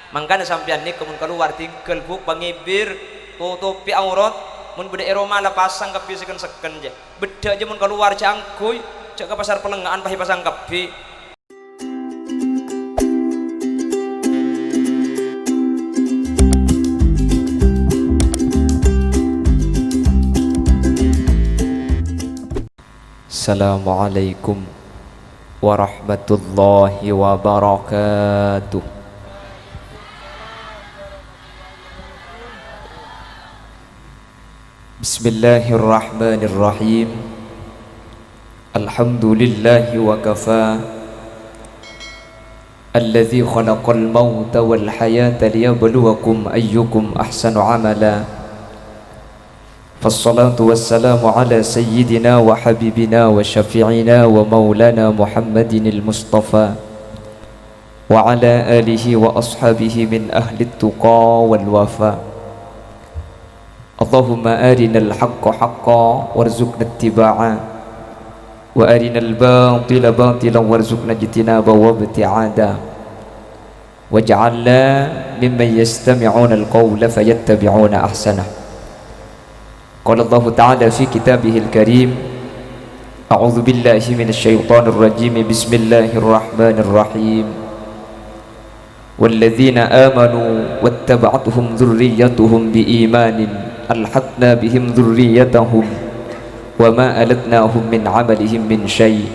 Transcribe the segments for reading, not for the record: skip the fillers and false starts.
Mangkana sampean ni kemun keluar tingkel buk pangibir tutupi aurat mun beda eroma la pasang kepi seken je beda aja mun keluar cangkuy cek ke pasar pelengaan pahi pasang kepi. Assalamualaikum warahmatullahi wabarakatuh. Bismillahirrahmanirrahim. Alhamdulillahi wa kafa. Alladzi khalaqal mauta wal hayata liyabluwakum ayyukum ahsanu amala. Fassalatu wassalamu ala sayyidina wa habibina wa syafi'ina wa maulana Muhammadin al-Mustafa wa ala alihi wa ashabihi min ahli tuqa wal wafa. Allahumma arinal haqqa haqqa warzuqna ittiba'a wa arinal batila batilan warzuqna ijtinaba wa ibti'ada waj'alna mimman yastami'una al-qawla fayattabi'una ahsanah. Qala Allah Ta'ala fi kitabihil karim, a'udzu billahi minasy syaithanir rajim, bismillahirrahmanirrahim. Walladzina amanu wattaba'atuhum dzurriyyatuhum biimanin alhaqna bihim dzurriyyatahum wama alatnahum min 'amalihim min syai'.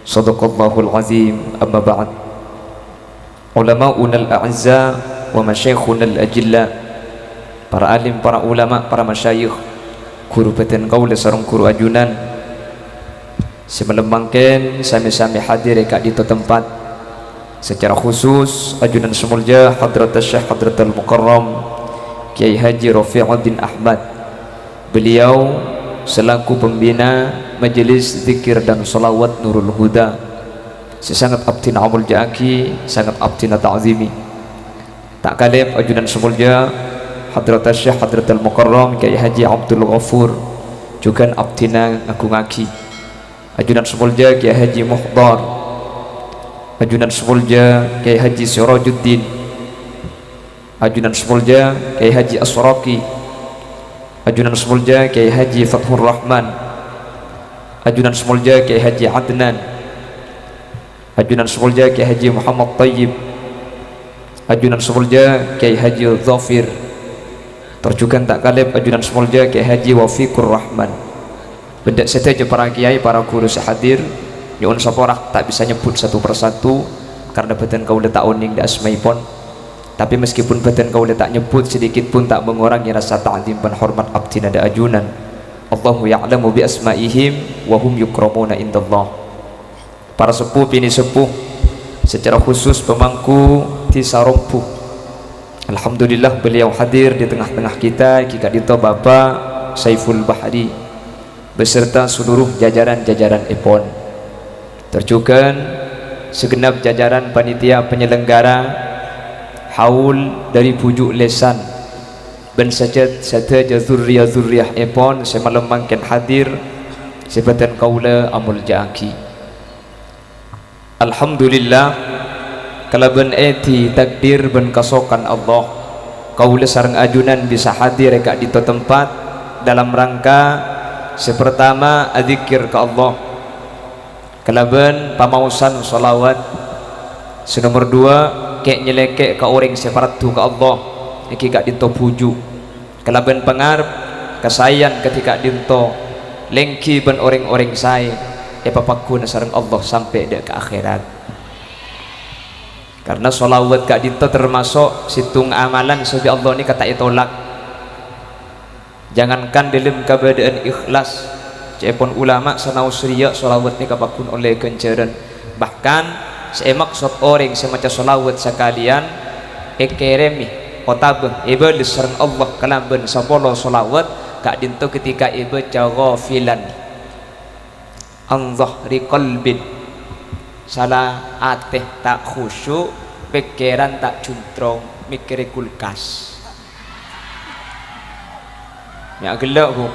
Shadaqallahul azim. Amma ba'd. Ulama'unal a'izza wa masyayikhunal ajilla, para alim, para ulama, para masyayikh, guru beten kaula sareng guru ajunan semelembangkan sami-sami hadir ka di tempat. Secara khusus ajunan semulja Hadratus Syekh Hadratul Mukarram Kiai Haji Rafi'uddin Ahmad. Beliau selaku pembina Majelis Zikir dan Salawat Nurul Huda, sesangat abdina amul ja'aki, sangat abdina ta'zimi. Tak kalib ajunan semulja Hadratus Syekh Hadratul Mukarram Kiai Haji Abdul Ghafur juga abdina ngagungaki. Ajunan semulja Kiai Haji Muhdar, ajunan semulja Kiai Haji Sirajuddin, ajunan semulja Kiai Haji Asraqi, ajunan semulja Kiai Haji Fathur Rahman, ajunan semulja Kiai Haji Adnan, ajunan semulja Kiai Haji Muhammad Tayyib, ajunan semulja Kiai Haji Zafir, terjugan tak kalib ajunan semulja Kiai Haji Wafiqur Rahman. Benda saja para kiai, para guru sehadir, nyuwun saporah tak bisa nyebut satu persatu karena badan kau letak uning di asmaipun. Tapi meskipun badan kau letak nyebut sedikit pun tak mengurangi rasa ta'zim dan hormat abdi nada ajunan. Allahu ya'lamu bi asma'ihim wa hum yukramuna indallah. Para sepuh bini sepuh, secara khusus pemangku di Sarompu, alhamdulillah beliau hadir di tengah-tengah kita. Kika dito Bapak Saiful Bahri beserta seluruh jajaran-jajaran epon, terjugan segenap jajaran panitia penyelenggara haul dari pujuk lesan dan saja zurriyah epon semalam mangken hadir sebatan kaula amul ja'aki. Alhamdulillah kalaban eti takdir ben kasokan Allah kaula sareng ajunan bisa hadir eka di tempat dalam rangka sepertama adzikir ke Allah, kalaban pamausan salawat, senomor dua kek nyelekek ke orang separatu ke Allah iki gak dinto puju, kalaban pengarep kesayan ketika dinto lengki ben orang-orang saya papakuna sareng Allah sampai dek ke akhirat. Karena salawat gak dinto termasuk situng amalan sebi Allah ini kata itolak. Jangankan dalam keadaan ikhlas, cepon ulama sanausriya salawat ni kapakun oleh kencaran. Bahkan saya maksud orang semacam salawat sekalian ekeremi otabeng ibadah sareng Allah kalamben sapolo salawat kak dinto ketika ibadah ghafilan an dhahri qalbin, salah ateh tak khusyuk, pikiran tak cuntrong, mikir kulkas. Ya gelak bu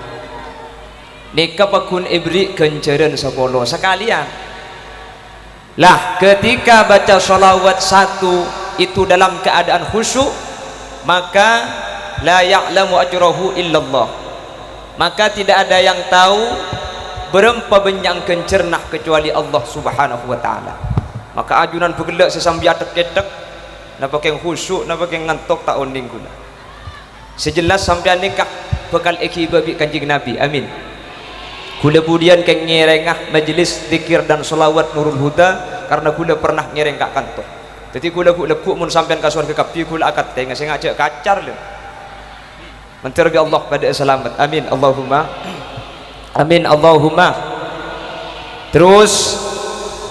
nikah pakun ibri kencaran sapolo sekalian lah ketika baca sholawat satu itu dalam keadaan khusyuk, maka la ya'lamu ajrahu illallah, maka tidak ada yang tahu berempa benyang kencernah kecuali Allah subhanahu wa ta'ala. Maka ajunan bergelak sesambil atek-ketek napa keng khusyuk napa keng ngantok tak onding guna. Sejelas sampean nikah bekal eki babi kanjeng Nabi. Amin. Kula budian keng ngerengah majlis zikir dan selawat Nurul Huda karena kula pernah ngereng kak kantor. Jadi kula lekuk mun sampean ka surga kapi kula akad tengah sing ngajak kacar le. Menterbi Allah pada selamat. Amin Allahumma. Amin Allahumma. Terus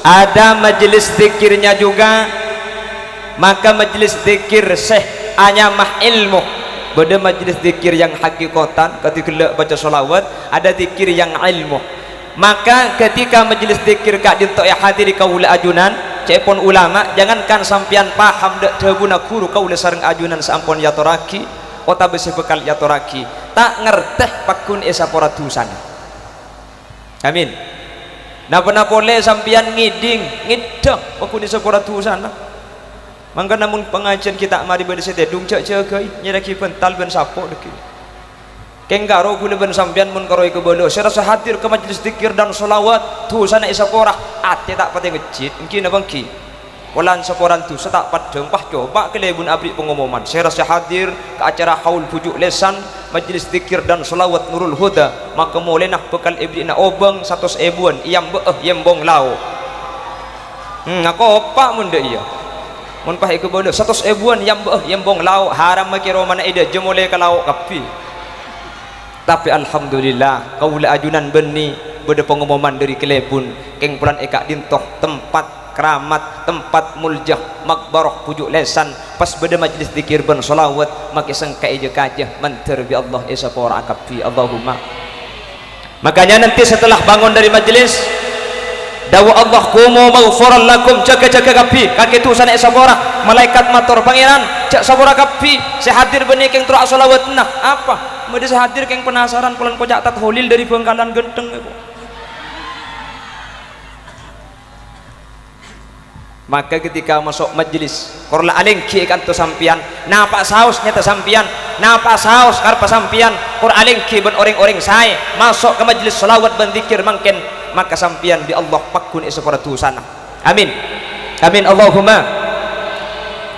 ada majelis zikirnya juga, maka majelis zikir Syekh anyamah ilmu, beda majelis zikir yang hakikatan ketika baca salawat, ada zikir yang ilmu. Maka ketika majelis zikir kak dintok ya hadiri kaula ajunan cepon ulama, jangankan sampian paham dak deguna guru kaula sareng ajunan sampun yatoraki kota besi bekal yatoraki tak ngerteh pakun esa pora dusana. Amin. Napa boleh sampian ngiding ngidang pakun esa pora dusana. Mangga namun pengajian kita mari bade setedung cek cegai nyeraki pental ben sapok deki. Keng karo kula ben sampean mun karo iku bolo serasa hadir ke majelis zikir dan selawat dusana esa pora ate tak pate ngejit engki napa engki. Walan seporan tu setak padeng pah coba kelebun abri pengumuman saya rasa hadir ke acara haul pujuk lesan majelis zikir dan selawat Nurul Huda, maka mulai nak bekal ibri na obeng 100 ebuan iyam beeh yembong lao aku opak mun de iya mun pah iku bodo 100 ebuan yam beeh yembong lao haram makiro mana ida jemole ka lao kapi. Tapi alhamdulillah kaula ajunan beni beda pengumuman dari kelebun keng pulan eka dintoh tempat keramat, tempat muljah makbarah pujuk lesan pas beda majlis zikir ben solawat maki sengka eja kajah manter bi Allah esa pora akapi Allahumma. Makanya nanti setelah bangun dari majlis dawa Allah kumu maghfuran lakum jaga-jaga kapi kaki tu sana esa pora malaikat matur pangeran cak sabora kapi saya hadir benih keng turak solawat nah apa mede saya hadir keng penasaran pulan kocak tat holil dari Bengkalan Genteng itu. Maka ketika masuk majlis korla aling ki kanto sampian napa saus nyata sampian napa saus karpa sampian kor aling ki ben orang-orang saya masuk ke majlis selawat ben zikir mangken maka sampian di Allah pakun esapara sana. Amin. Amin Allahumma.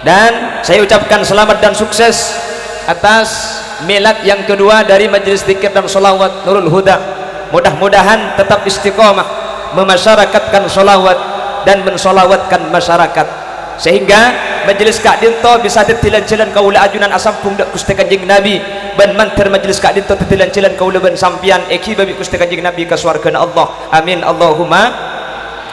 Dan saya ucapkan selamat dan sukses atas milad yang kedua dari majlis zikir dan selawat Nurul Huda. Mudah-mudahan tetap istiqomah memasyarakatkan selawat dan mensolawatkan masyarakat sehingga majelis Kak Dinto bisa tetilan-tilan kaula ajunan asampung dak Gusti Kanjeng Nabi ban manter majelis Kak Dinto tetilan-tilan kaula ban sampian eki babi Gusti Kanjeng Nabi ka swargana Allah. Amin Allahumma.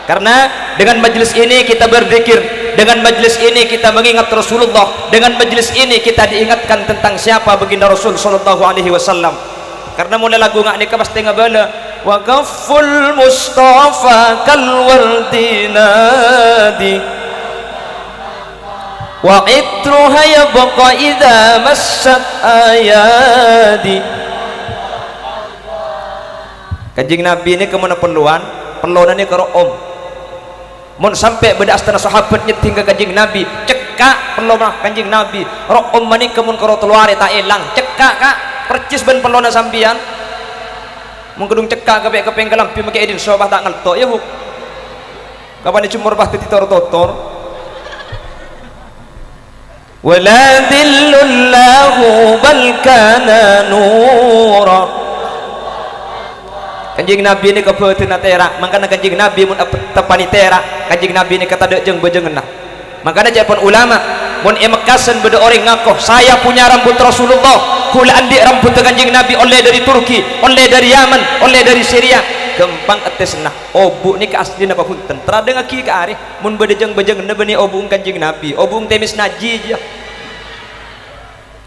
Karena dengan majelis ini kita berzikir, dengan majelis ini kita mengingat Rasulullah, dengan majelis ini kita diingatkan tentang siapa baginda Rasul sallallahu alaihi wasallam. Karena mulai lagu ngak nikah pasti ngabala wa kaful mustafa kal wardi nadi wa itruha yabqa idha massat ayadi. Kanjeng Nabi ini kemana perluan ini karo om mun sampai beda astana sahabat nyeting ke Kanjeng Nabi cekak perlu mah Kanjeng Nabi ro om mani kemun karo teluare tak elang cekak kak percis ben pelona sampian mengkedung cekak kepeng kelampi make edin sobah tak ngeltok ya bu kapan dicumur bah titor-totor wala dhillullahu bal kana nura. Kanjeng Nabi ini kebetulan terak makanya Kanjeng Nabi mun tepani terak Kanjeng Nabi ini kata dek jeng bejengenah makanya japon ulama mun emekasen beda orang ngakoh saya punya rambut Rasulullah kula andi rambut Kanjeng Nabi oleh dari Turki oleh dari Yaman oleh dari Syria gempang etes nah obu ni ke asli napa punten terada ngaki ke arih mun beda jeng bejengenah beni obung Kanjeng Nabi obung temis najis ya.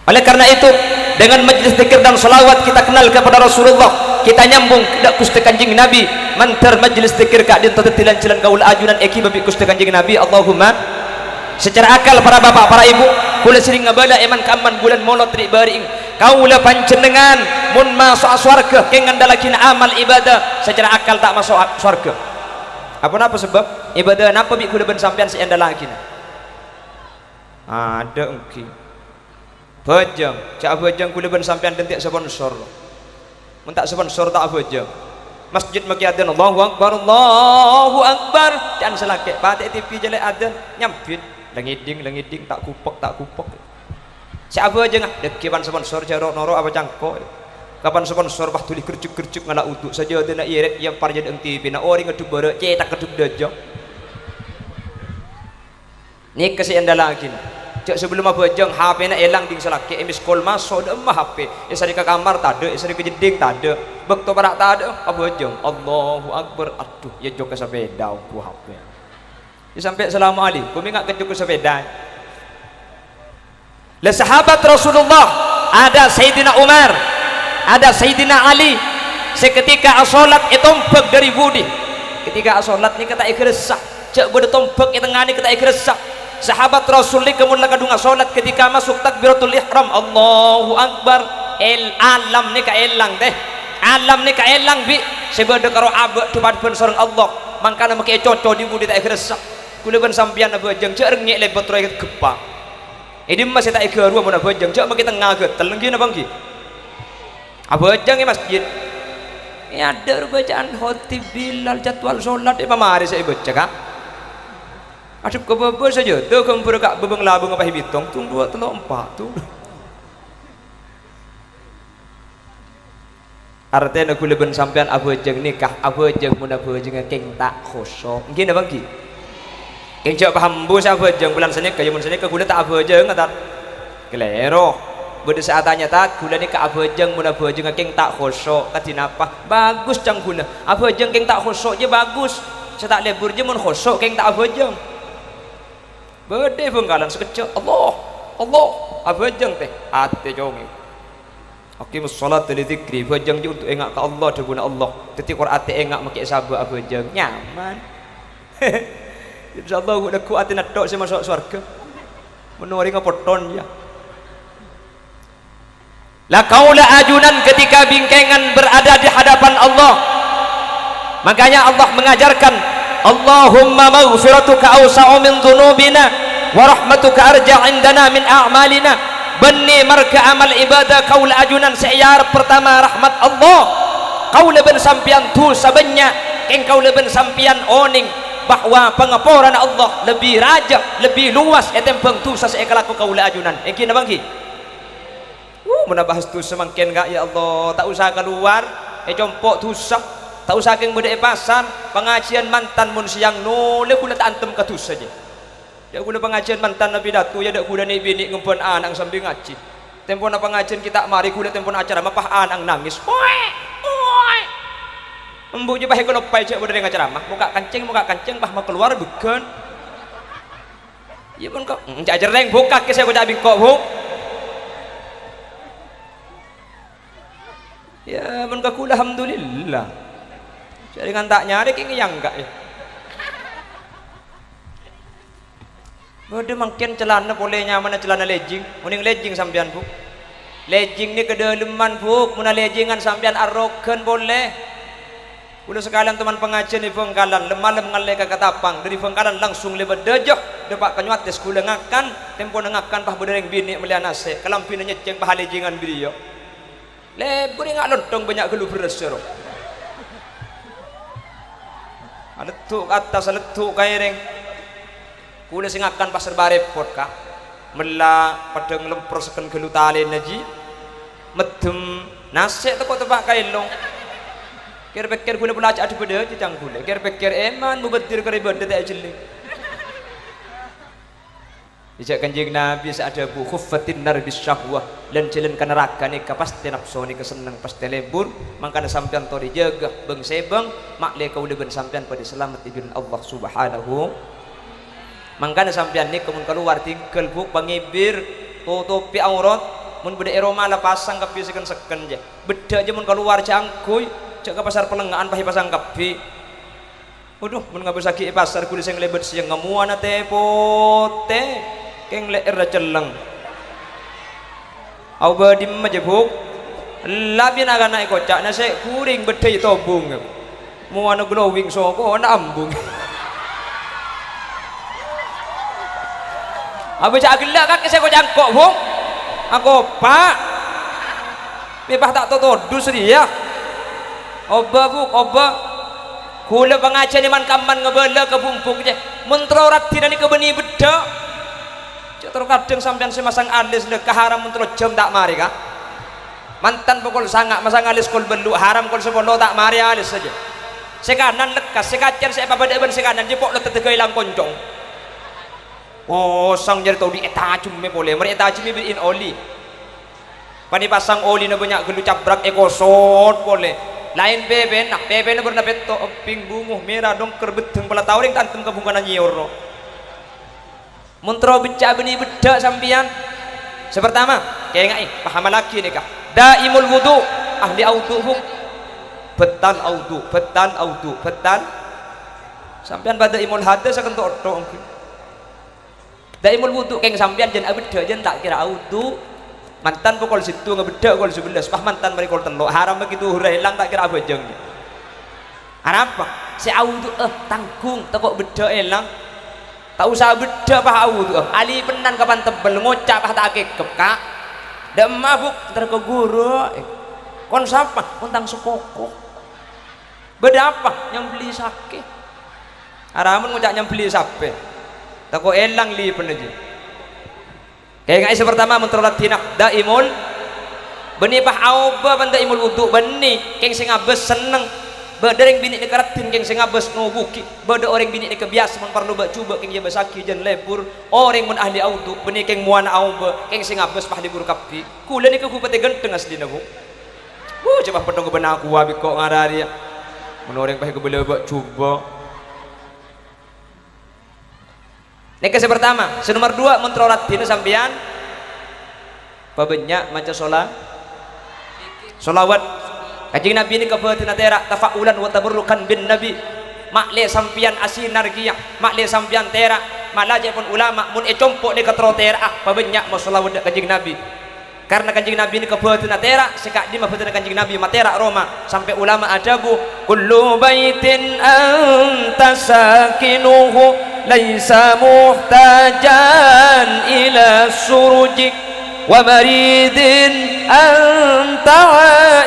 Oleh karena itu dengan majlis zikir dan selawat kita kenal kepada Rasulullah kita nyambung dak Gusti Kanjeng Nabi mantar majlis zikir ka dinto tetilan-tilan kaul ajunan eki babi Gusti Kanjeng Nabi. Allahumma. Secara akal para bapak para ibu kula sering ngabala eman kaman bulan Maulud tri baring kaula panjenengan mun masuk swarga keng ngandalakina amal ibadah secara akal tak masuk swarga. Apa sebab ibadah napa bi kula ben sampean si andalakina ada engki bejeng cak bejeng kula ben sampean dentik sponsor mun tak sponsor tak bejeng masjid maki adzan Allahu akbar jangan selake patek TV jelek adzan nyampit lengiding tak kupek cak bejeng dekiban sponsor jaro noro apa cangko kapan sponsor bah tuli kercuk ngala uduk saja dena iret yang parjad eng TV na ori ngedub bare cetak kedub dejo ni kasi anda lagi cak sebelum apa jeng HP na elang ding selaki emis call masuk de mah HP isari ke kamar tak ada isari ke jeding tak ada bekto barak tak ada apa jeng Allahu akbar aduh ya jok ke sepeda ku HP ya sampai assalamualaikum ingat ke jok ke sepeda le sahabat Rasulullah ada Sayyidina Umar ada Sayyidina Ali seketika asolat itompek dari budi ketika asolat ni kata ikresah cak bodo tompek itengah ni kata ikresah sahabat Rasul ni kemudian kadung asolat ketika masuk takbiratul ihram Allahu akbar alam ni ka elang teh alam ni ka elang bi sebeda karo abek tu pun sorang Allah mangkana make coco di budi tak ikresah kula ben sampean abejeng cak rengek lebet roy gepa ini masih tak ikhru mun abejeng cak make tengah getel nggih napa nggih abejeng di masjid ya ada bacaan khotib Bilal jadwal solat di pamari saya baca kak aduk ke bebe saja tu kumpul kak bebeng labung apa hibitung tung 2 3 4 tu artinya kula ben sampean abejeng nikah abejeng mun abejeng keng tak khosok nggih napa nggih keng jak paham bu abejeng bulan sanika ya mun sanika kula tak abejeng ngatar kelero beda saat tanya tak gula ni ke abejeng mun abejeng keng tak khosok katina apa bagus cang gula abejeng keng tak khosok je bagus saya tak lebur je mun khosok keng tak abejeng bede penggalan sekecil Allah abejeng teh ate jongi aqimus salat li dzikri abejeng je untuk engak ke Allah de guna Allah ketika Quran ate engak make sabar abejeng nyaman insyaallah guna ku ate natok saya masuk surga menori ngapoton ya la kaulah ajunan ketika bingkengan berada di hadapan Allah makanya Allah mengajarkan Allahumma maghfiratuka awsa'u min dhunubina wa rahmatuka arja' indana min a'malina benni marka amal ibadah kaulah ajunan se'yar pertama rahmat Allah kaulah ben sampian tu sabenya keng kaulah ben sampian oning bahwa pengapuran Allah lebih raja lebih luas etempeng tu sasekalaku kaulah ajunan engki napa nggih mana bahas tu semakin enggak ya Allah tak usah keluar compok tusah tak usah keng beda pasar pengajian mantan mun siang nole kula tak antem katus saja ya kula pengajian mantan nabi datu ya dak kula ni bini ngempon anak sambil ngaji tempon pengajian kita mari kula tempon acara mapah anak nangis oi embu je bae kula pai cek beda ngaceramah muka kancing bah mau keluar bukan ya pun kok jajar reng buka ke saya udah bingkok bu ya mun kaku alhamdulillah jadi kan tak nyari ini yang enggak ya bodoh mungkin celana boleh nyaman celana legging mending legging sampean bu legging ni kedalaman bu mun leggingan sampean arogan boleh udah sekalian teman pengajian di Bengkalan lemah ngalai ke katapang dari Bengkalan langsung lebat dejah depak kenyuat des kula ngakan tempo ngakan pah berdereng bini melihat nase kelampin nyeceng pah leggingan beliau lebur enggak lontong banyak gelu beresero ada tuh atas letuk kaireng kula sing akan pasar barepot kah mela pada ngelempor seken gelu talen naji medem nase teko tepak kailong kira-kira kula pula acak dipede cicang kula kira-kira eman mubadir keribadah tak jeling Ijak kanjeng Nabi saada bu khuffatin nar bisyahwah lan jalan ka neraka ni ka pasti nafsu ni keseneng pasti lebur mangkana sampean to dijaga beng sebeng makle kaula ben sampean pada selamat di Allah Subhanahu mangkana sampean ni kemun keluar tingkel bu pangibir tutupi aurat mun beda eroma la pasang kapi seken je beda aja mun keluar cangkuy cek ka pasar pelengaan pahi pasang kapi waduh mun ngabesaki pasar kulis yang lebet siang ngamuana teh pote keng leer celeng au badim majebuk labi naga naik kocak nase kuring bedai tobung muana glowing soko na ambung Apa cak gelak kaki saya kau jangkok bung. Aku pak. Bebas tak tahu dus dia. Oba buk oba. Kula pengajar ni man kaman ngebela ke bumpuk je. Mentro rati ni ke beni beda. Cak terkadang sampean semasang alis le haram mentro jam tak mari kah? Mantan pukul sangat masang alis kul belu haram kul sebolo tak mari alis saja. Sekanan lekas sekacer saya apa benda sekanan jepok le tetega ilang koncong. Oh sang jadi tahu di etajum me boleh. Mari etajum me in oli. Pani pasang oli na banyak gelu cabrak ekosot boleh. Lain bebe nak bebe na berna beto ping bunguh merah dong kerbeteng pala tauring tantem kabungan nyior. Mentro beca beni beda sampian. Sepertama, kayak ngai paham lagi nih kah? Daimul wudu ahli audu huk. Betal audu, betal audu, betal. Sampian pada imul hadas akan tok mungkin. Daimul wudu keng sampian jen abeda jen tak kira audu. Mantan pukul situ ngebeda kul 11 pah mantan mari kul telok haram begitu hurai hilang tak kira apa jeng apa si audu tanggung tekok beda hilang tak usah beda pah audu ali penan kapan tebel ngocap pah tak kekep kak dak mabuk ntar ke guru kon sapa kontang sekoko beda apa yang beli sake haramun ngocak yang beli sape tekok hilang li penaji. Kayak ngai pertama mentrolat tinak daimul beni pah auba ban daimul wudu beni keng sing abes seneng badereng bini ni karatin keng sing abes no buki bade orang bini ni kebiasa man parlo ba cuba keng ye basaki jan lebur orang mun ahli audu beni keng muana auba keng sing abes pah libur kapi kula ni ku pate genteng asli na bu coba pedong bena aku wabi kok ngarari mun orang pah kebele ba cuba. Nekes pertama, nomor 2 mentrolat dina sampean pabenyak maca solawat Kanjeng Nabi ini kebetulan terak tafaulan wa tabarrukan bin Nabi makle sampean asinergia makle sampean terak malaje pun ulama mun compok ni katro terak pabenyak mau solawat Kanjeng Nabi karena Kanjeng Nabi ini kebetulan terak sekak di mah Kanjeng Nabi materak Roma sampai ulama adabu kullu baitin anta sakinuhu laisa muhtajan ila surujik wa maridin anta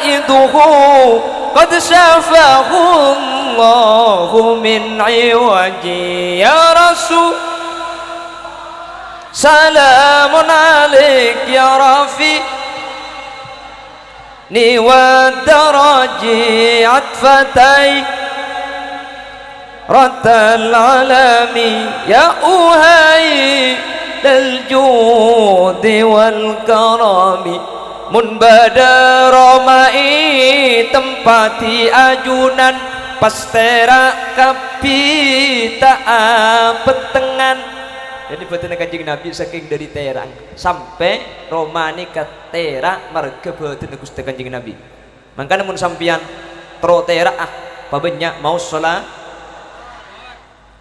aiduhu qad syafahu Allahu min iwaji ya Rasul salamun alaik ya Rafi ni wa daraji atfatai ratal alami ya uhai dal judi wal karami mun badara mai tempati ajunan pastera kapi tak petengan. Jadi betul Kanjeng Nabi saking dari terang sampai Roma ni ke terak marga betul Gusti Kanjeng Nabi. Mangkana mun sampian tro terak pabenyak mau salat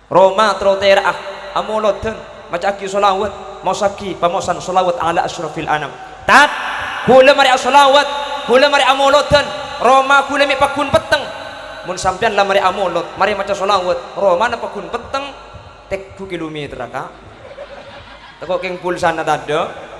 Roma trotera amoloten maca aki solawat mosaki pamosan solawat ala asyrafil anam tat kula mari solawat kula mari amoloten Roma kula mi pakun peteng mun sampean la mari amolot mari maca solawat Roma na pakun peteng tek 2 kilometer ka teko keng pulsana tado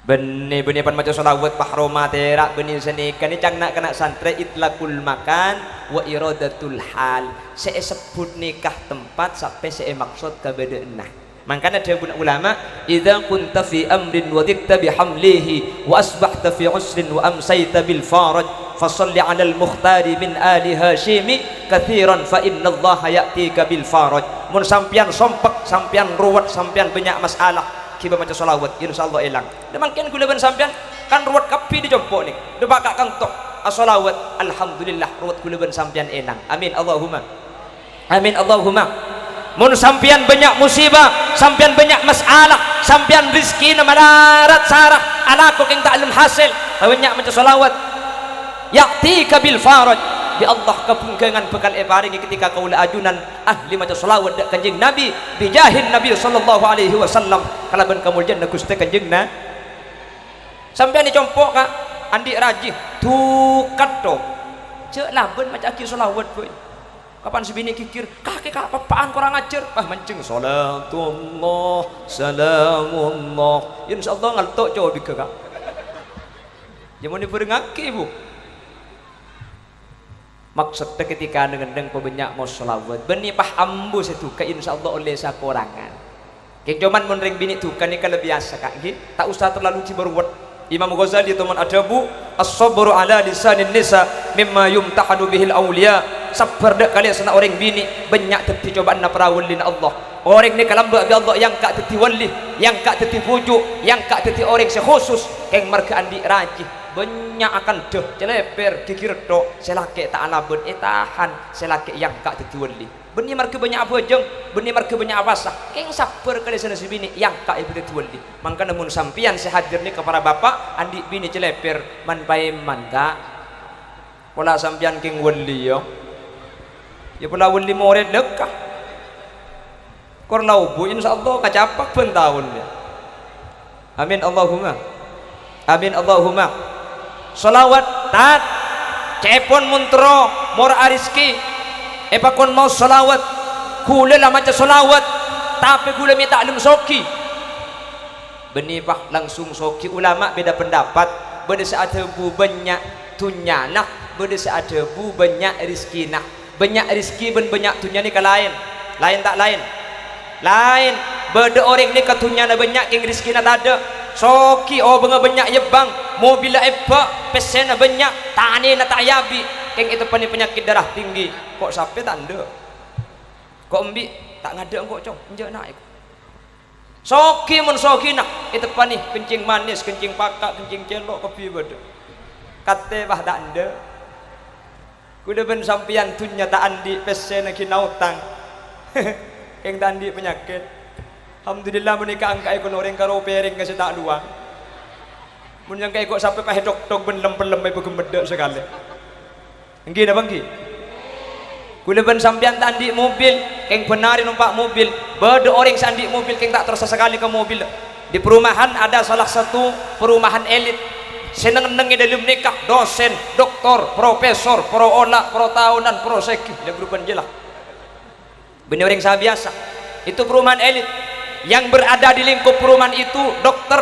beni pan maca solawat pah Roma terak beni senikan ni cang nak kena santre itlaqul makan wa iradatul hal saya sebut nikah tempat sampai saya maksud kabeda enah makanya ada ulama idza kunta fi amrin wa dikta bihamlihi wa asbahta fi usrin wa amsayta bil faraj fasalli ala al mukhtari min ali hashimi kathiran fa inna allaha ya'tika bil faraj mun sampian sompek sampian ruwet sampian banyak masalah kiba maca solawat insyaallah elang demakin kula ben sampean kan ruwet kapi dijompok ni debak kang tok as-solawat alhamdulillah ruwet kula ben sampean elang amin Allahumma mun sampean banyak musibah sampean banyak masalah sampean rezeki na malarat sarah ala ko king ta'lum hasil banyak maca solawat ya'tika bil faraj di Allah kepungkengan bekal paringi ketika kaula ajunan ahli maca selawat dak Kanjeng Nabi bijahin Nabi sallallahu alaihi wasallam kalaban kamuljan Gusti Kanjeng na sampean dicompok ka andi rajih tukat to cek laben maca aki selawat boy Kapan si bini kikir kakek apaan kurang ajar mancing salatullah salamullah insyaallah ngaltok coba bika kak jaman diperengaki ibu maksudnya ketika ngendeng pebanyak mau sholawat benih paham bu itu ke insyaallah oleh sakorangan kayak cuman menring bini tuh kan ini kan lebih biasa kak tak usah terlalu ciberwet Imam Ghazali teman adabu as-sabru ala lisanin nisa mimma yumtahanu bihil awliya sabar dak kalian sana orang bini banyak teti cobaan na perawalin Allah orang ni kalam bi Allah yang kak teti wali yang kak teti pujuk yang kak teti orang sekhusus keng marga andi rajih banyak akan deh celeper kikir do selake tak alabun tahan selake yang kak teti wali benih marga banyak apa jeng benih marga banyak apa sah keng sabar kalian sana si bini yang kak ibu teti wali mangka namun sampian sehadir ni kepada bapak andi bini celeper man paiman kak pola sampian keng wali yo ya pula wali murid dekah korlau bu insyaallah kacapak pun tahun ya amin Allahumma amin Allahumma salawat tat cepon muntro mor ariski epakon mau salawat kule lah macam salawat tapi kule minta alim soki benipah langsung soki ulama beda pendapat beda saat bu banyak tunyanah beda saat bu banyak rizkinah banyak rezeki ben banyak tunya ni ke lain tak lain beda orang ni katunya na banyak yang rezeki na ada soki oh banyak ya bang mobil eba pesen na banyak tani na tayabi keng itu penyakit darah tinggi kok sampai tak ada kok embi tak ngada kok cong enjak naik soki mun soki nak itu pani kencing manis kencing pakak kencing celok kopi beda kate bah tak ada kuda ben sampian tunya tak andi pesen lagi nautang yang tak andi penyakit alhamdulillah menikah angka ikon orang karo pering kasih tak dua mun yang kayak kok sampai pakai dok ben lem begembedek sekali enggi dah bangki kuda ben sampian tak andi mobil yang benari numpak mobil beda orang sandi mobil yang tak terasa sekali ke mobil di perumahan ada salah satu perumahan elit seneng-nengi dalam nikah dosen, doktor, profesor, pro olah, pro tahunan, pro seki dan grupan jelah benih orang sah biasa itu perumahan elit yang berada di lingkup perumahan itu dokter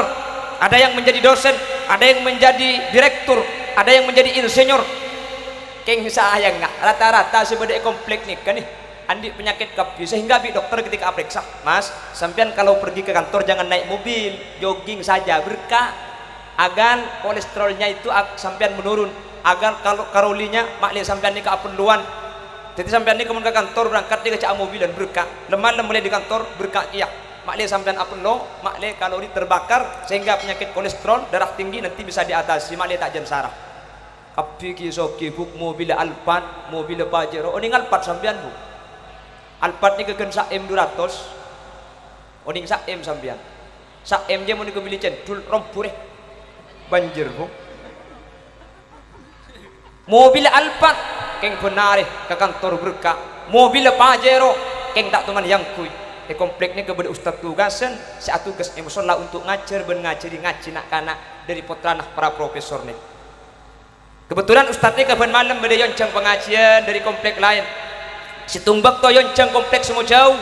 ada yang menjadi dosen ada yang menjadi direktur ada yang menjadi insinyur keng sayang nggak rata-rata sebagai komplek nih kan nih andi penyakit kapi sehingga bi dokter ketika periksa mas sampean kalau pergi ke kantor jangan naik mobil jogging saja berkah agar kolesterolnya itu sampean menurun agar kalau karolinya makli sampean ini keapunduan jadi sampean ini kemudian ke kantor berangkat dia ke mobil dan berkah lemah mulai di kantor berkah iya makli sampean apun lo makli kalori terbakar sehingga penyakit kolesterol darah tinggi nanti bisa diatasi makli tak jen sarah kapi kisoki buk mobil Alphard mobil Pajero oning Alphard sampean bu Alphard ini kegen sak M200 oning sak M sampean sak M dia mau dikebeli cendul rompure banjir bu mobil Alphard keng benari ke kantor berkah mobil Pajero keng tak teman yang kui di komplek ni kepada ustaz tugasan saat tugas emosional untuk ngajar ben ngajari ngaji nak kanak dari potranah para profesor ni kebetulan ustaz ni kapan malam beda yoncang pengajian dari komplek lain si tumbak to yoncang komplek semua jauh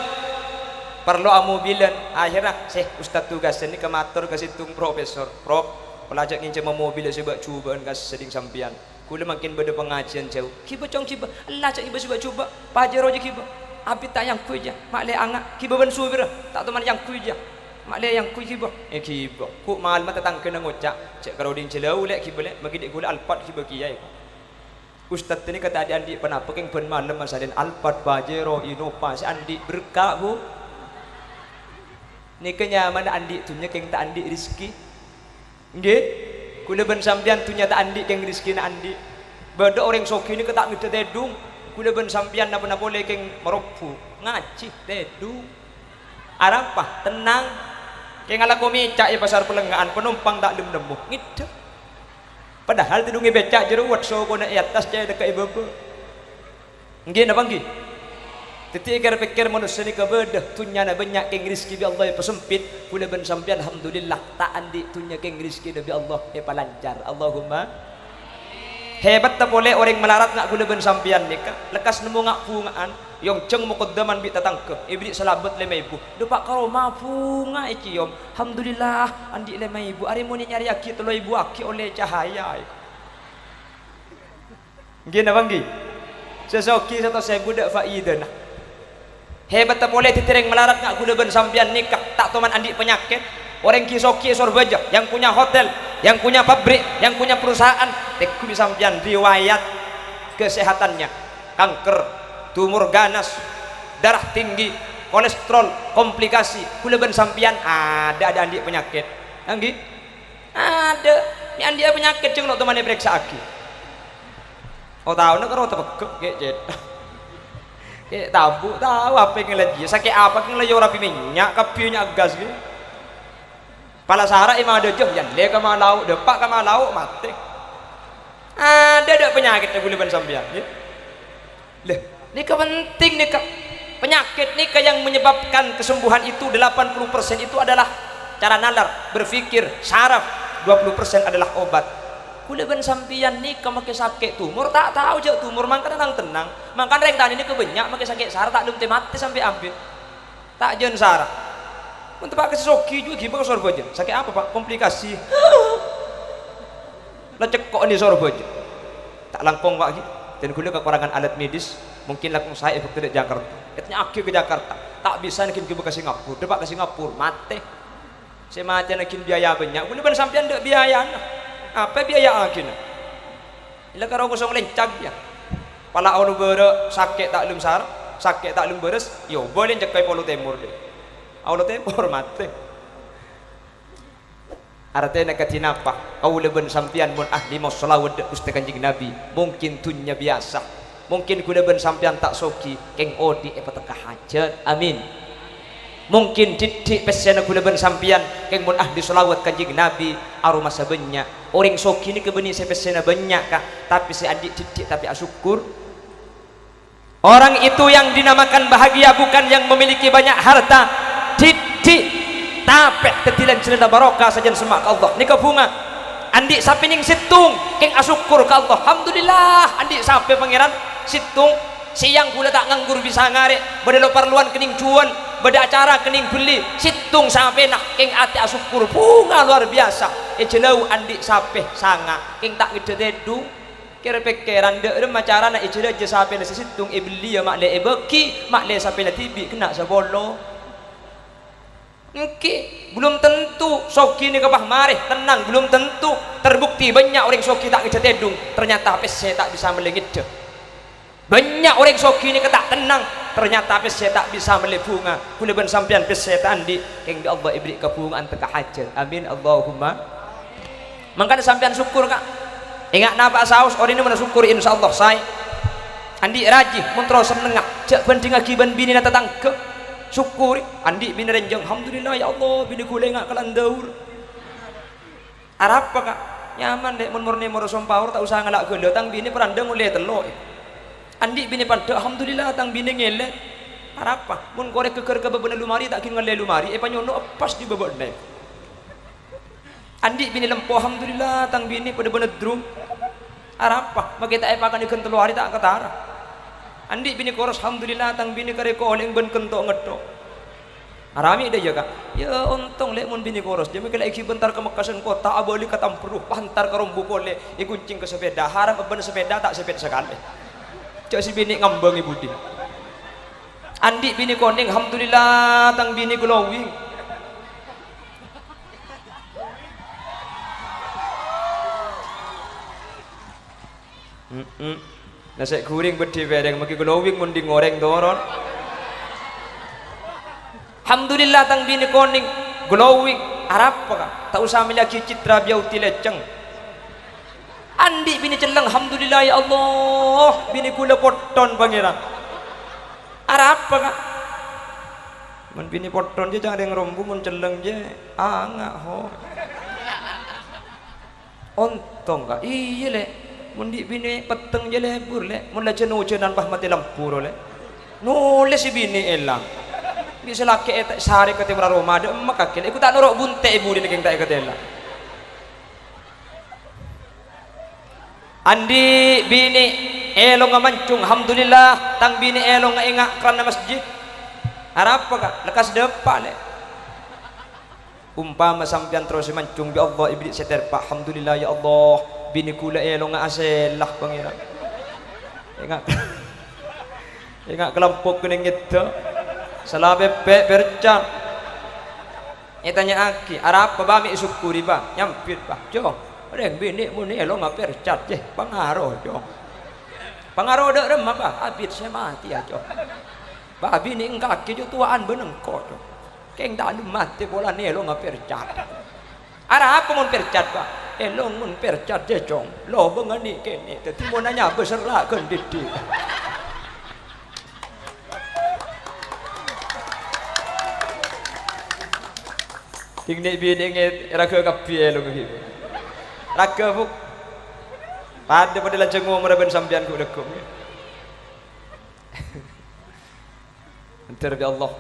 perlu mobilan akhirnya ustaz tugasan ni ke matur ke situng profesor prof pelajak ngince mobil sebab cubaan kas seding sampian kula makin beda pengajian jauh kiba cong kiba Allah cak iba sebab cuba Pajero je kiba abi tak yang kuy je mak le angak kiba ben subir tak teman yang kuy je mak le yang kuy kiba kiba ku mal mata tang kena ngocak cek kalau ding celau lek kiba lek bagi dik gula Alphard kiba kiai ustaz ni kata adik-adik kenapa keng ben malam masalin Alphard Pajero Innova si andi berkah bu ni kenyaman andi tunya keng tak andi rezeki nggih kula ben sampean tunya tak andi keng rezeki na andi beda orang soki ni ketak ngede tedung kula ben sampean napa boleh keng merobu ngaji tedung arapah tenang keng ala komicak ya pasar pelenggaan penumpang tak lem nemu ngidep padahal tidungi becak jeruat so kona atas jaya dekat ibu nggih napa nggih ketika pikir manusia ni kebedah tunya na banyak keng rezeki bi Allah pesempit kula ben sampean alhamdulillah tak andi tunya keng rezeki bi Allah palancar Allahumma hebat tak boleh orang melarat ngak gula ben sampian nikah lekas nemu ngak pungaan yang ceng mukaddaman bi tatangke ibri salabat 5.000 depak karo mapunga iki yom alhamdulillah andi 5.000 ari mun nyari aki 3.000 aki oleh cahaya gini bang gi sesoki satu saya budak faidah hebat tak boleh titereng melarat ngak gula ben sampian nikah tak toman andi penyakit orang kisoki sorbaja yang punya hotel yang punya pabrik yang punya perusahaan teku bisa sampian riwayat kesehatannya kanker tumor ganas darah tinggi kolesterol komplikasi gula ben sampian ada andi penyakit anggi ada ni andi penyakit jeung lo teman periksa aki oh tahu nak karo tepek kayak jet kayak tabu tahu apa yang lagi sakit apa yang lagi rapi minyak kapinya gas gitu pala sara ima ada jauh yang le kama lau depak kama lau mati ada penyakit yang boleh sampean ya leh ini penting nih penyakit nih yang menyebabkan kesembuhan itu 80% itu adalah cara nalar berpikir saraf 20% adalah obat boleh sampean nih make sakit tumor tak tahu je tumor mangkan tenang mangkan reng tani ini kebanyak make sakit saraf tak belum mati sampai ambil tak jen saraf untuk pakai soki juga gimana sorbaja sakit apa pak komplikasi lecek kok ini sorbaja tak langkong pak dan kuliah kekurangan alat medis mungkin langsung saya efek tidak Jakarta katanya akhir ke Jakarta tak bisa nakin ke Singapura depak ke Singapura mati saya mati nakin biaya banyak kuliah ban sampean tidak biaya apa biaya akhirnya ila karo kosong lencag ya pala ono bere sakit tak lum sar sakit tak lum beres yo boleh cekai polo timur deh Allah teh hormati artinya katina apa kau leben sampian mun ahli mau selawat Gusti Kanjeng Nabi mungkin tunya biasa mungkin ku leben sampian tak soki keng odi teka hajat amin mungkin titik pesen ku leben sampian keng mun ahli selawat Kanjeng Nabi aroma sabenya orang soki ni kebeni sepesena banyak kak tapi si adik titik tapi asyukur orang itu yang dinamakan bahagia bukan yang memiliki banyak harta titik tapek tetilan celana barokah saja semak Allah ni bunga andi sapi ning situng keng asyukur ka Allah alhamdulillah andi sapi pangeran situng siang pula tak nganggur bisa ngare beda lo perluan kening cuan beda acara kening beli situng sapi nak keng ati asyukur bunga luar biasa jelau andi sapi sanga keng tak ngedededung kira pikiran dek macara nak ijela je sapi na situng ibli ya mak le ebeki mak le sapi na tibi kena sabolo Oke, belum tentu soki ini kepah marih tenang belum tentu terbukti banyak orang soki tak ngejatedung ternyata saya tak bisa melengit banyak orang soki ini ketak tenang ternyata saya tak bisa melebunga boleh ben sampean saya tandi yang di Allah ibri kebungaan teka hajat amin Allahumma makanya sampean syukur kak ingat napa saus orang ini mana syukur insyaallah saya andi raji mentro senengah jak banding akiban bini na tetangga syukuri andi bini renjang alhamdulillah ya Allah bini ku lengak kelandaur arapa kak nyaman dek mun murni moro sompaur tak usah ngalak gelo tang bini perandang oleh telo andi bini pada alhamdulillah tang bini ngele arapa mun korek keker ke bebenah lumari tak kin ngale lumari panyono pas di babak nek andi bini lempo alhamdulillah tang bini pada bener drum arapa makita pakan ikan telu hari tak ketara andi bini koros alhamdulillah tang bini kare ko oleh ben kentok ngedok arami dah jaga ya untung lek mun bini koros dia mikir iki bentar ke Mekasan kota abali katamperuh pantar ke rombu kole iguncing ke sepeda harap ben sepeda tak sepeda sekali cak si bini ngambang ibu din andi bini koning alhamdulillah tang bini glowing nasi goreng bedi bereng maki glowing mundi ngoreng doron alhamdulillah tang bini koning glowing arap ka tak usah miliki citra biauti leceng andi bini celeng alhamdulillah ya Allah bini kula poton pangeran arap ka mun bini poton je jangan yang rombu mun celeng je angak ho ontong ka iya le mundi bini peteng je lebur le mun la cenu cenan pah mati lampu le nulis si bini elang bisa laki etak sehari ke timur rumah ada emak kakek aku tak norok bunte ibu di negeng tak ketela andi bini elong nga mancung alhamdulillah tang bini elong nga inga karena masjid harap ka lekas depan umpama sampian terus mancung bi Allah iblis seterpa alhamdulillah ya Allah bini kula elong nga aselah pangeran inga kelampok kuning itu salah bebek bercam tanya aki harap ba mi syukuri ba nyampit ba jo reng bini mu ni elong nga percat je pangaruh jo pangaruh dak remah ba abit saya mati ya jo babi ni engkak kejo tuaan benengko jo keng dak mati bola ni elong nga percat ara apa mun percat ba elong mun percat je jong lo bengani kene teti mun nanya beserlakeun didi tingni bini nge raga kapi elong gitu raga buk pada pada cengung meraben sambian ku dekum antar bi Allah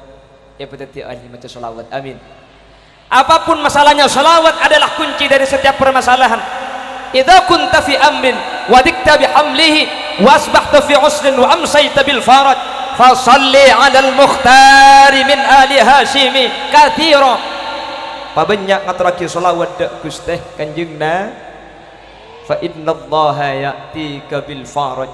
ya petati ahli maca selawat amin apapun masalahnya selawat adalah kunci dari setiap permasalahan idza kunta fi amrin wa dikta bi hamlihi wa asbahta fi usrin wa amsayta bil faraj fa salli ala al mukhtar min ali hashimi kathira pabanyak ngaturake selawat dak Gusti kanjengna fa innallaha ya'tika bil faraj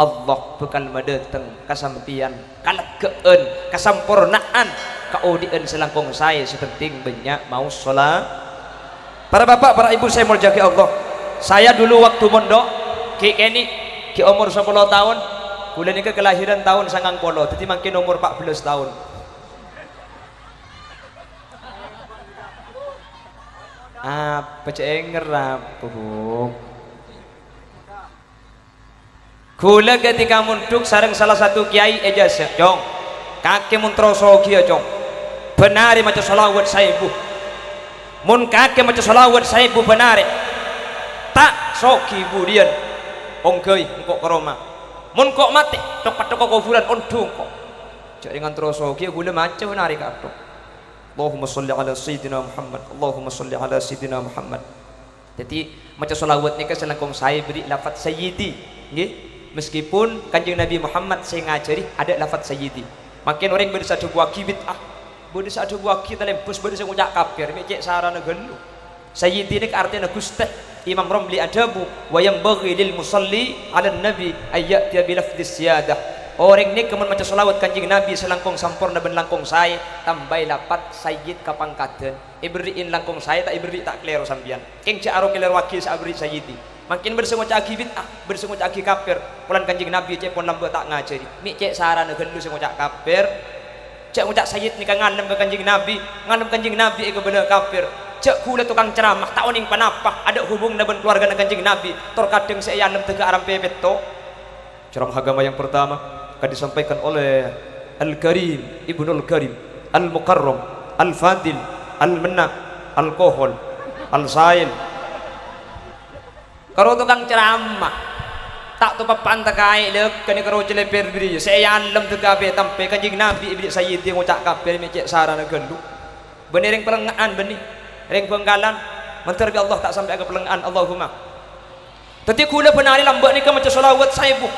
Allah bakal madateng kasampian kalegeun kasampurnaan kaudieun selangkung saya sepenting banyak mau salat para bapak para ibu saya muljaki Allah saya dulu waktu mondok ki keni ki umur 10 tahun kula nika kelahiran tahun 90 dadi mangkin umur 14 tahun apa cek ngerap kula ketika munduk sareng salah satu kiai ejazah jong kake mun troso kieu jong benari maca selawat saibu mun kake maca selawat saibu benari tak soki budian ongkei engko karoma mun kok mati tok patok kuburan ondung kok cek dengan troso kieu kula maca benari katok Allahumma sholli ala sayyidina Muhammad Allahumma sholli ala sayyidina Muhammad jadi maca selawat nika selangkung saya beri lafaz sayyidi nggih meskipun kanjeng Nabi Muhammad saya ngajari ada lafaz sayyidi makin orang berusaha buat kibit berusaha buat kita lempus berusaha ngucap kafir mecek sarana gelu sayyidi ini artinya Gusti Imam Romli adabu wa yanbaghi lil musalli ala nabi ayati bi lafdis siyadah orang ini kemun maca selawat kanjeng Nabi selangkung sampurna ben langkung saya tambah lapat sayyid kapangkaten iberiin langkung saya tak iberi tak klero sambian keng ci aro klero wakil sa abri sayyidi makin bersengo caki bid'ah bersengo caki kafir pulan kanjeng Nabi cek pun lambe tak ngajari mi cek sarana gelu sengo cak kafir cek ngucak sayyid nika nganem ke kanjeng Nabi ke bener kafir cek kula tukang ceramah tak oning panapah ada hubung dengan keluarga kanjeng Nabi tor kadeng saya anem teu aram pepet to ceramah agama yang pertama akan disampaikan oleh Al-Karim Ibnul Karim Al-Mukarram Al-Fadil Al-Menna Al-Kohol Al-Sail karo tukang ceramah tak tu papan takai lek kani karo celeper biri saya alam tu kabe tampe kanjing Nabi iblis sayyid yang ngucak kabeh mecek sarana gelu bener yang pelengaan benih ring penggalan mentar Allah tak sampai ke pelengaan Allahumma tadi kula benari lambak ni ke maca selawat saya bu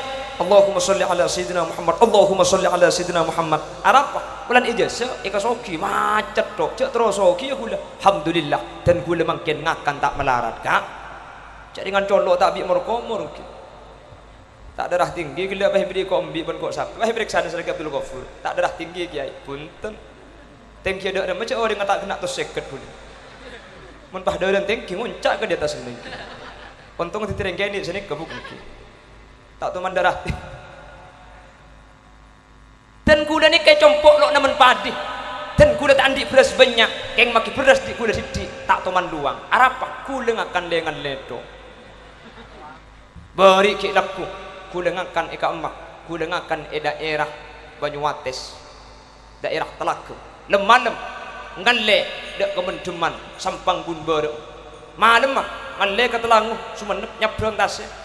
Allahumma sholli ala sayyidina Muhammad Allahumma sholli ala sayyidina Muhammad arapa bulan ijazah ikasoki macet tok cek terus soki ya kula alhamdulillah dan kula makin ngakan tak melarat kak cek dengan colok tak bi morkomor tak darah tinggi gila bah beri kombi ban kok sap bah beri sana Syekh Abdul Ghafur tak darah tinggi kiai punten tengki ada macam orang tak kena tu seket kula mun pah dalan tengki nguncak ke di atas ini untung ditereng kene sini kebuk tak tuman darah dan kuda ni kayak compok lo naman padi dan kuda tak andi beras banyak keng maki beras di kuda sidi tak tuman luang arapa kuda ngakan dengan ledo beri kilapku kuda ngakan eka emak kuda ngakan daerah Banyuwates daerah Telaga lem-malem ngalle dek kemendeman sampang bun bareng malem ngalle ke Telangu sumenep nyabrang tasnya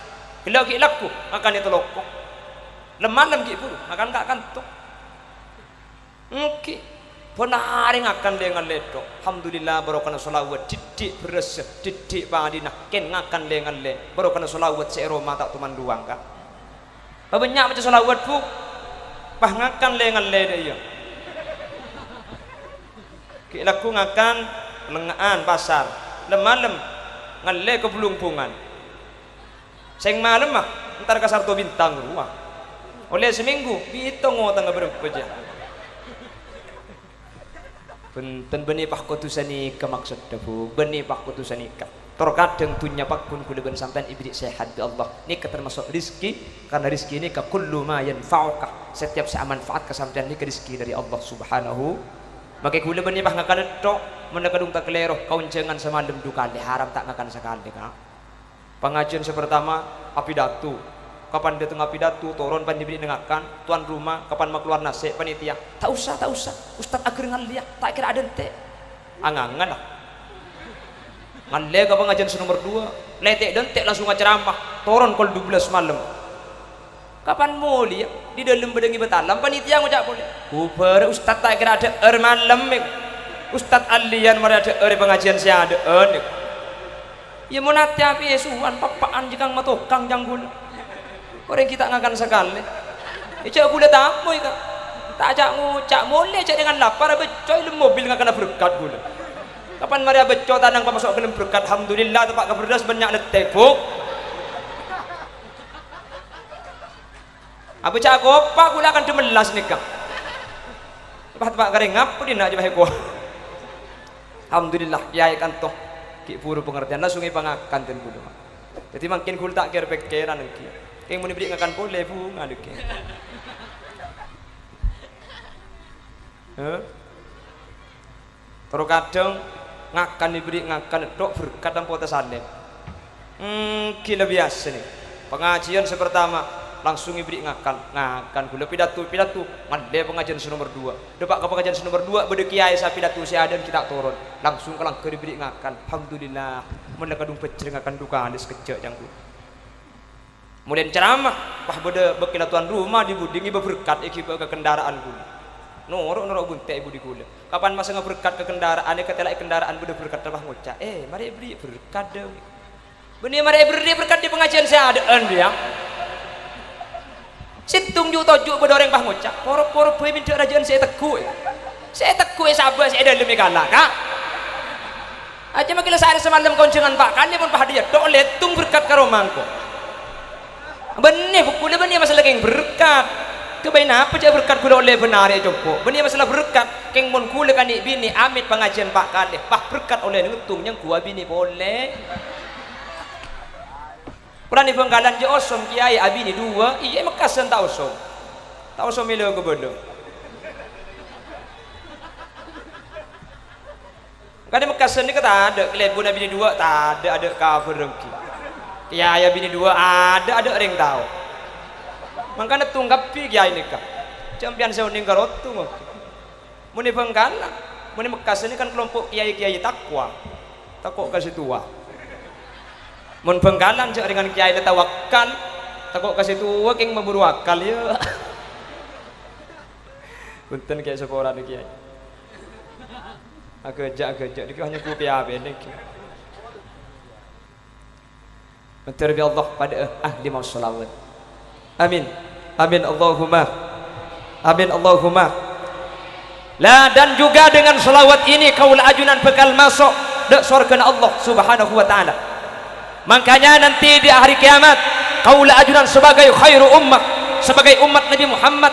lagi laku akan itu lokok lemah lem gitu akan gak kantuk oke Penari ngakan dengan ledok. Alhamdulillah barokana solawat didik beres didik badina ken ngakan dengan le. Barokana solawat seeroma tak tuman duang kah. Banyak macam solawat bu. Bah ngakan dengan le dia. Kilaku ngakan lengaan pasar. Lemalem ngalle ke pelumpungan. Seng malam mah entar kasar to bintang rumah. Oleh seminggu bitung tangga berapa jam. Punten benih pak kutusani ke maksud dafu benih pak kutusani ka terkadang dunya pak kun kuleban sampean ibrik sehat bi Allah ini termasuk rizki karena rizki ini ka kullu ma yanfa'uka setiap manfaat ke sampean ini ke rizki dari Allah subhanahu maka kuleban ni pak ngakan tok menekadung tak kelero kauncengan semalam dukali haram tak ngakan sekali ka pengajian sepertama api datu kapan dia tengah pidato turun pan diberi dengarkan tuan rumah kapan mau keluar nasi panitia tak usah ustad agar ngalia tak kira ada ente angangan lah ngalia ke pengajian nomor 2 letek dentek langsung ceramah turun kol 12 malam kapan mulia di dalam bedengi betalam panitia ngajak boleh kuper ustad tak kira ada malam ustad alian mari ada pengajian saya ada ya mau nanti api suan papaan jikang matokang janggul orang kita ngakan sekali icak gula tamu ika tak ajak ngucak boleh cak dengan lapar becoy le mobil ngakan berkat gula kapan mari becoy tanang pamasok ke berkat alhamdulillah tempat keberdas banyak letek buk abu cak kopak gula akan demelas nikah tempat kering apa dia nak jebah ko alhamdulillah kiai kantoh ki puru pengertian langsung ipangakan ten gula jadi makin gula tak kira pikiran ki yang mau diberi ngakan boleh bu ngaduk ya. Terus kadang ngakan diberi ngakan dok berkat dan potes saleh. Gila biasa nih. Pengajian sepertama langsung diberi ngakan gula pidato ngade pengajian nomor 2. Depak ke pengajian nomor 2 bede kiai sa pidato si adan kita turun langsung kelang ke diberi ngakan. Alhamdulillah mun kadung pecering ngakan duka alis kecek jangku. Kemudian ceramah, wah beda bekila tuan rumah dibudingi berkat iki ke kendaraan gula. Norok bunte ibu di gula. Kapan masa ngeberkat ke kendaraan, ketelai kendaraan beda berkat terbah ngocak. Mari beri berkat deh. Benih mari beri berkat di pengajian saya ada dia. Situng ju tojuk beda orang bah ngocak. Poro-poro boy minta rajaan saya teguh. Saya teguh sabar saya dalam ikala kak. Aja makilah saya semalam koncengan pak kan dia pun hadiah. Dok letung berkat karomangko. Benih bukule benih masalah keng berkat kebain apa aja berkat kula oleh benar ya jompo benih masalah berkat keng mon kule kan bini amit pengajian pak kade pak berkat oleh ngutung yang gua bini boleh kurang Bengkalan je osom kiai abini 2 iya mekasan tak osom milo ke bodoh kan mekasan ni kata ada kelebun abini 2 tak ada cover rengki kiai bini 2 ada orang tahu makanya tunggapi kiai nikah campian saya uning karotu muni Bengkalan muni Mekas ini kan kelompok kiai takwa kasih tua mun Bengkalan cek dengan kiai tawakal takut kasih tua keng memburu akal ya punten kiai sepora nih kiai agak dia hanya kopi apa ini Menterbi Allah pada ahli maus salawat. Amin. Amin Allahumma. Amin Allahumma. Lah dan juga dengan salawat ini kaul ajunan bekal masuk ke surga Allah Subhanahu wa taala. Makanya nanti di hari kiamat kaul ajunan sebagai khairu ummah, sebagai umat Nabi Muhammad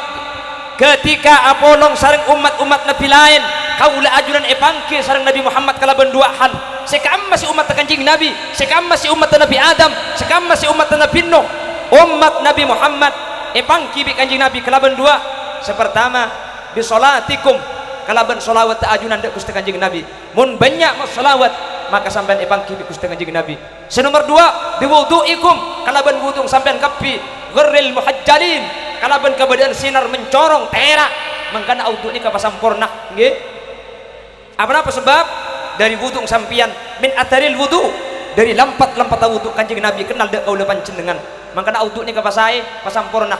ketika apolong sareng umat-umat Nabi lain kaula ajunan epangke sareng Nabi Muhammad kalaban 2 hal sekam masih umat kanjing Nabi sekam masih umat Nabi Adam sekam masih umat Nabi Nuh umat Nabi Muhammad epangki bi kanjing Nabi kalaban 2 sepertama bi salatikum kalaban salawat ajunan dek Gusti kanjing Nabi mun banyak salawat maka sampean epangki bi Gusti kanjing Nabi senomor 2 bi wuduikum kalaban wudu sampean kapi gharril muhajjalin kalaban kebadan sinar mencorong terak mangkana wudu ni kapasampurna nggih apa sebab dari wudu sampian min atharil wudu dari lampat-lampat wudu kanjeng Nabi kenal dek kaula panjenengan mangkana wudu ni kapasai pasampurna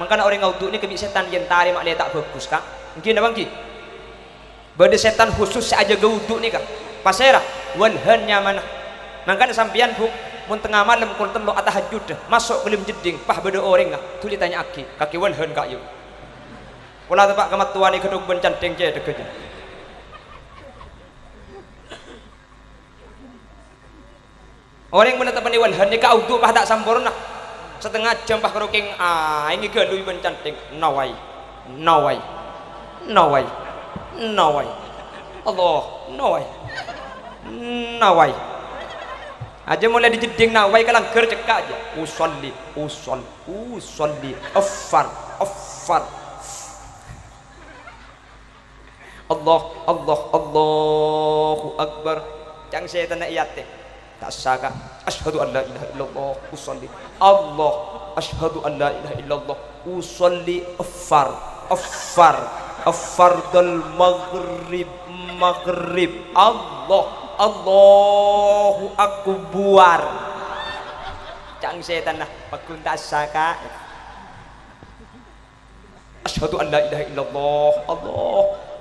mangkana orang wudu ni kebi setan yen tare mak tak bagus kak mungkin abang ki bade setan khusus saja gaudu nih kak pasera walhan mana makanya sampian bu mun tengah malam kul telo atahajud masuk kelim jeding pah bade orang tu ditanya kaki walhan kak yuk pula tepak kamat tuani keduk bencanteng je deket orang yang menetapkan walhan ni kau tu pah tak sempurna setengah jam pah keroking ini galui bencanteng nawai Allah nawai aja mulai dijeding nawai kalang ger cekak aja usolli affar Allahu akbar cang setan nak iat teh tak saka asyhadu an la ilaha illallah usolli Allah asyhadu an la ilaha illallah usolli affardul maghrib Allahu akbar cang setan nah pakun tak saka asyhadu an la ilaha illallah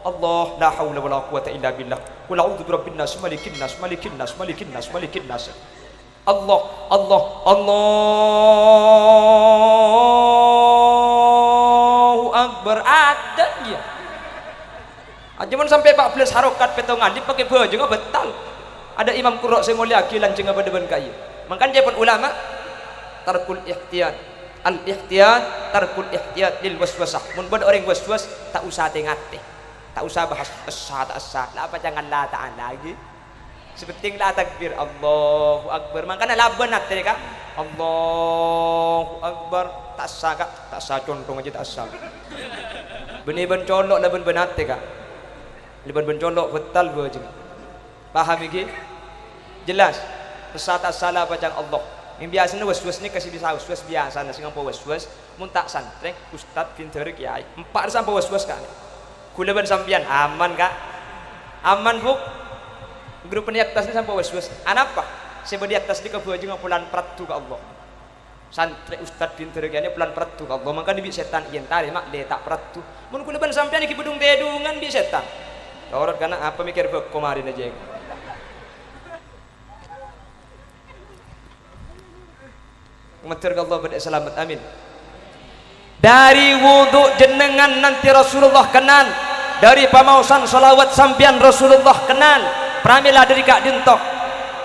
Allah la haula wala quwata illa billah qul a'udzu birabbin nas malikin nas Allahu akbar ada ya ajaman sampai 14 harokat petongan dipakai baju enggak betal ada imam qurra sing mulia ki lanceng apa deban kaya makanya pun ulama tarkul ihtiyat tarkul ihtiyat lil waswasah mun bod orang waswas tak usah tengate tak usah bahas asa lah apa jangan la ta'ala lagi sepenting la takbir Allahu akbar makanya laban hati kak Allahu akbar tak sah contoh aja tak sah benih ben colok lah ben benate kak liban ben colok betal gua aja paham iki jelas sah tak salah apa jangan Allah yang biasanya was-was ni kasih bisa was-was biasa nasi ngapa was-was mun tak santrek ustad pinter kiai 4 sampai was-was kan kulaban sampian aman kak aman buk grup ni atas ni sampai was-was anapa sebab di atas ni kebuah juga pulan pratu ke Allah santri ustad pinter gani pulan pratu ke Allah maka dibi setan yen tari mak le tak pratu mun kulaban sampian iki bedung tedungan bi setan orang kana apa mikir bek kemarin aja Matur Allah pada selamat amin dari wudhu jenengan nanti Rasulullah kenal dari pamausan salawat sampian Rasulullah kenal pramilah dari kak dintok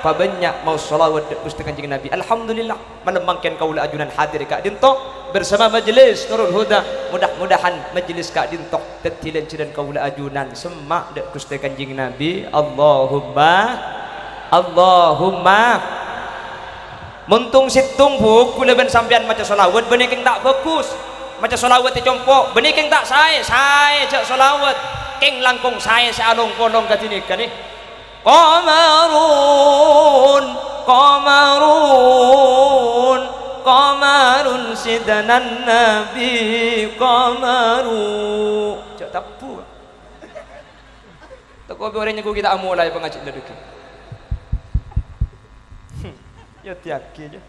pabanyak mau salawat Gusti Kanjeng Nabi alhamdulillah menemangkan kaula ajunan hadir kak dintok bersama majelis Nurul Huda mudah-mudahan majelis kak dintok tetilan cidan kaula ajunan semak dek Gusti Kanjeng Nabi Allahumma muntung situng buku leben sampian maca salawat benih keng tak bagus maca salawat di compok benih keng tak saya cak salawat keng langkung saya along kolong katini kan nih qamarun sidanan nabi qamaru cak tapu tak kau orangnya ku kita mulai pengajian duduk ya tiaki aja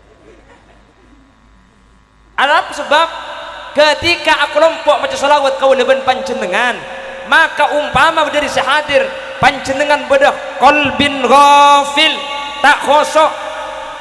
ada sebab ketika aku kelompok maca salawat kau leben panjenengan maka umpama dari sehadir panjenengan bedah qalbin ghafil tak khosok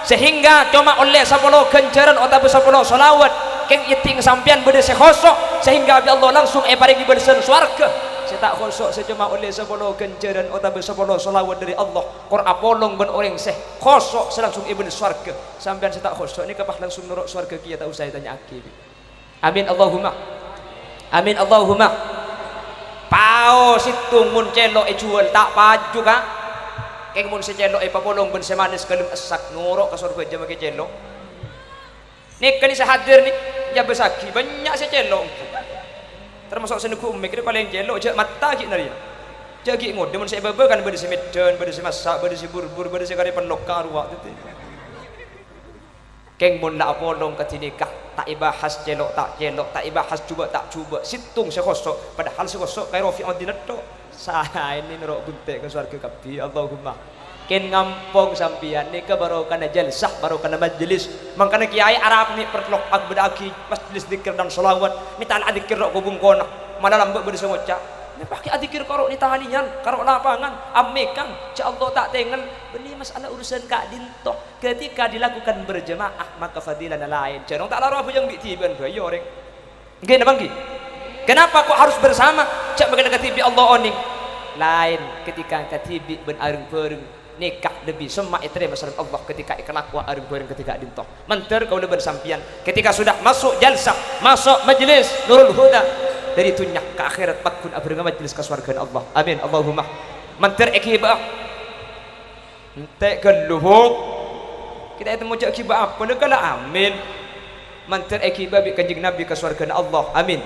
sehingga cuma oleh sapolo kencaran otak sapolo salawat keng iting sampian beda sekhosok sehingga Allah langsung paring bersen swarga saya tak khosok saya cuma oleh sapolo kencaran otak sapolo salawat dari Allah kor apolong ben orang seh khosok langsung ibn swarga sampian saya tak khosok ini kapah langsung nuruk swarga kia tak usah tanya akhir amin Allahumma pao situng mun celok jual tak paju kak keng mun secelok papolong ben semanis kelim esak nuruk ke surga jam ke celok nih kan hadir nih ya besaki banyak secelok termasuk senuku ummi kira paling celok jak mata gik naria jagi ngode mun saya bebe kan berde semedan berde semasak berde burbur berde sekali penlokar ruak tu keng mun la apolong katinikah tak ibahas celok tak ibahas cuba tak cuba situng sekosok padahal sekosok kaya Rafi Adinat tok saya ini nerok buntek ke surga kabdi Allahumma ken ngampong sampian ni ke barokana jalsah barokana majlis mangkana kiai Arab ni perkelok ag bedaki majlis zikir dan selawat minta al zikir rok kubung kona malah lambek berde sengoca pakai adikir korok ni tahanian karok lapangan amekan ca Allah tak tengel beni masalah urusan kak dintoh ketika dilakukan berjemaah maka fadilah lain jarang tak lara apa yang biktiban bayo orang nggih napa nggih kenapa kok harus bersama cak bagian katibi Allah oning lain ketika katibi ben areng-bareng nikah lebih semak itu masalah Allah ketika ikhlakwa areng-bareng ketika dintoh menter kau lebar sampian ketika sudah masuk jalsah masuk majlis Nurul Huda dari dunia ke akhirat pakun abrega majlis kaswargan Allah amin Allahumma menter ekibah ente keluhuk kita itu mujak ekibah apa negala amin menter ekibah bi kanjeng Nabi kaswargan Allah amin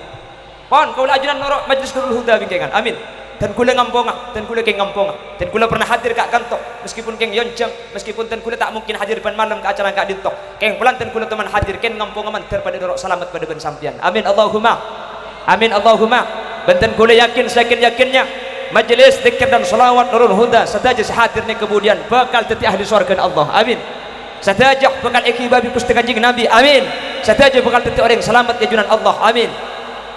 pon kau ajaran norok majlis Nurul Huda bingkengan amin dan kula ngamponga dan kula keng ngamponga dan kula pernah hadir kak kantok meskipun keng yonceng meskipun dan kula tak mungkin hadir pan malam ke acara kak dintok keng pelan dan kula teman hadir keng ngamponga manter pada dorok selamat pada ben sampian amin Allahumma amin Allahumma benten kula yakin yakinnya majelis zikir dan salawat Nurul Huda sadaja sehadir ni kemudian bakal teti ahli surga Allah amin sadaja bakal ikibabi kusti kanjeng Nabi amin sadaja bakal teti orang selamat ke junan Allah amin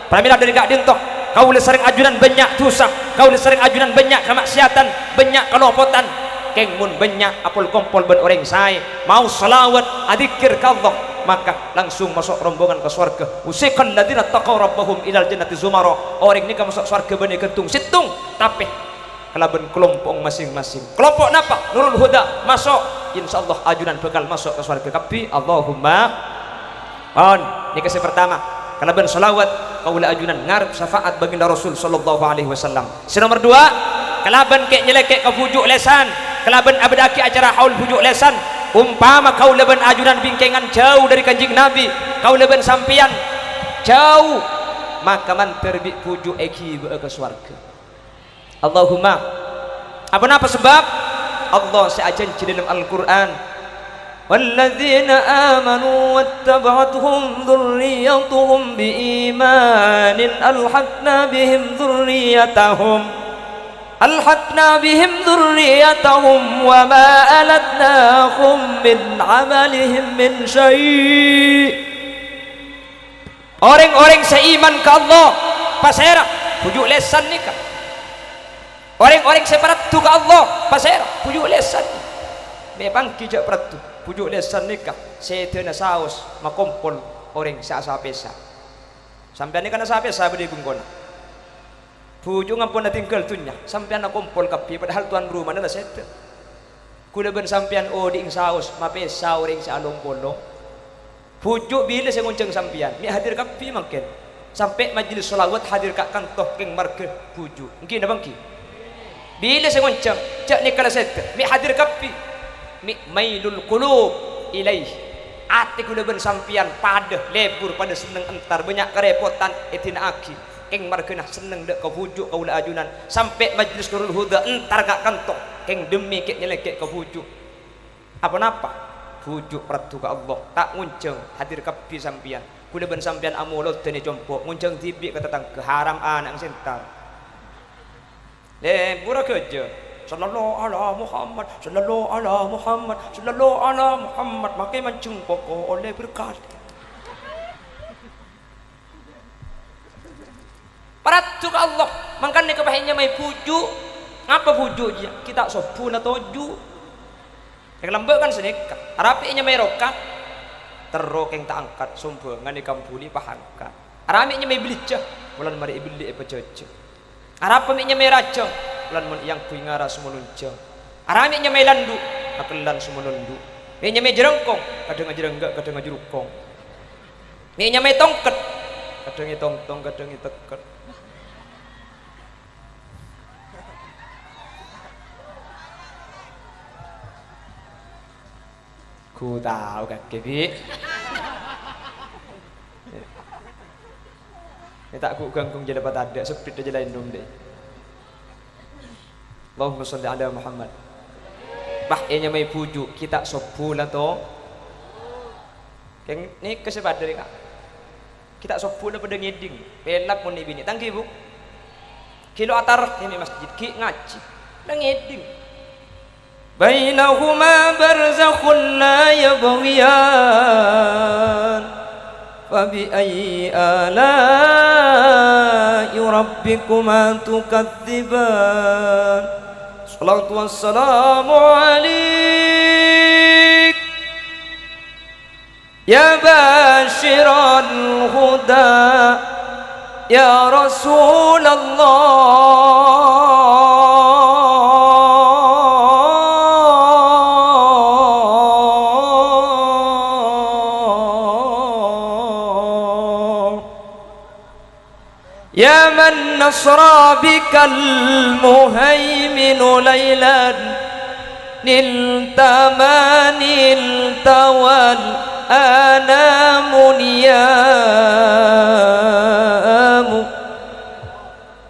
pramila dari kak dintok kau le sering ajunan banyak dosa kau le sering ajunan banyak kemaksiatan banyak kelopotan keng mun banyak apol kompol ben orang saya mau salawat adzikir ka Allah maka langsung masuk rombongan ke surga usiqal ladzina taqaw rabbahum ilal jannati zumara orang ni ka masuk surga benih kentung situng tapi kalaban kelompok masing-masing kelompok napa Nurul Huda masuk insyaallah ajunan bakal masuk ke surga kapi Allahumma on ni kasih pertama kalaban salawat kaula ajunan ngarep syafaat baginda Rasul sallallahu alaihi wasallam. Nomor 2, kalaban kek nyelekek ke pujuk lesan, kalaban abdaki acara haul pujuk lesan, umpama kaula ben ajunan bingkengan jauh dari kanjeng Nabi, kaula ben sampian jauh, maka man terbit pujuk eki ke swarga. Allahumma. Apa sebab? Allah seajanji dalam Al-Qur'an والذين آمنوا واتبعتهم ذريتهم بإيمان ألحقنا بهم ذريتهم وما ألتناهم من عملهم من شيء orang-orang seiman ke Allah pasera pujuk lesan nikah orang-orang separatu ke Allah pasera pujuk lesan memang kijak peratu pujuk lesan nikah setena saus makompol orang sa pesa sampean ni kana sa pesa bede gungkona pujuk ngampun na tinggal tunya sampean na kompol kapi padahal tuan rumah na sete kula ben sampean oding saus mapesa orang sa along bolong pujuk bila saya ngonceng sampean mi hadir kapi mangken sampai majelis selawat hadir kak kantoh keng marke pujuk mungkin ada bangki bila saya ngonceng cak ni kala sete mi hadir kapi mailul qulub ilaih ati kula ben sampian pada lebur pada seneng entar banyak kerepotan etina aki keng margenah seneng dek ke pujuk kaula ajunan sampai majlis Nurul Huda entar gak kantok keng demi kek nyelekek ke pujuk apa pujuk peratu ke Allah tak ngunceng hadir kapi sampian kula ben sampian amulot tene jompo ngunceng tibi ke tetang ke haram anak sentar lebur kerja sallallahu ala Muhammad sallallahu ala Muhammad sallallahu ala Muhammad makai mancung pokok oleh berkat paratu ke Allah mangkane kebahinya mai pujuk ngapa pujuk dia kita sopuna toju yang lembek kan senika arapinya mai rokat terokeng tak angkat sumpah ngani kampuli pahangkat araminya mai belicah bulan mari ibli apa cece arapaminya mai racang lan mun yang kuingara sumulunca araminya mai landu akelan sumulundu nya mai jerengkong kadang jerengga kadang jerukong nya mai tongket kadang tongtong kadang teket ku tahu kakek bi ini tak ku ganggung jadi dapat ada sepit aja lain dong deh Allahumma sholli ala Muhammad bah nya mai pujuk kita sopula to yang ni kesebat dari kak kita sopula pada ngeding pelak mun bini tangki bu kilo atar ini masjid ki ngaji nang ngeding bainahuma barzakhun la yabghiyan فبأي آلاء ربكما تكذبان الصلاة والسلام عليك يا باشر الهدى يا رسول الله يا من نصر بك المهيمن ليلا نلت ما نلت والآنام نيام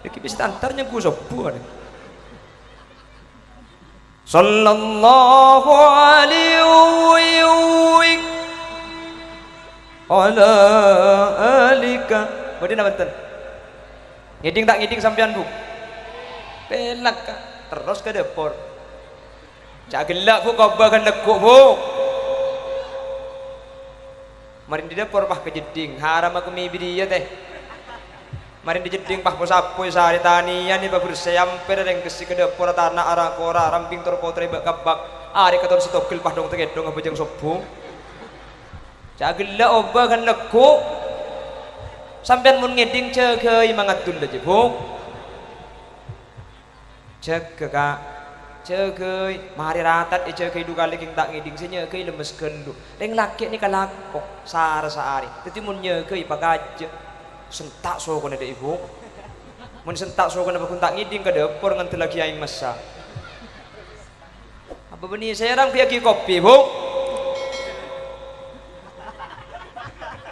iki wis antarnya ku sopo sallallahu alaihi ala alika badhe nonton ngiding tak ngiding sampean bu pelak terus ke dapur cak gelak bu kobakan lekuk bu marin di dapur pah kejeding haram aku mibi dia teh marin di jeding pah posapoy sari tanian ni babur sayamper yang kesi ke dapur tanah arah kora ramping terpotre bak kabak ari katon stokil pah dong tegedong apa jeng sopo cak gelak obakan lekuk sampean mun ngeding cegeuy mangatul aja bu cegeuy kak cegeuy mari ratat cegeuy duka lagi tak ngeding senyegeuy lemeskeun du reng laki ni kalakok sare saari teti mun nyegeuy pagaje sentak sokona de ibu mun sentak sokona bakun tak ngeding ka dapur ngan teu lagi aing masa apa benih serang piagi kopi bu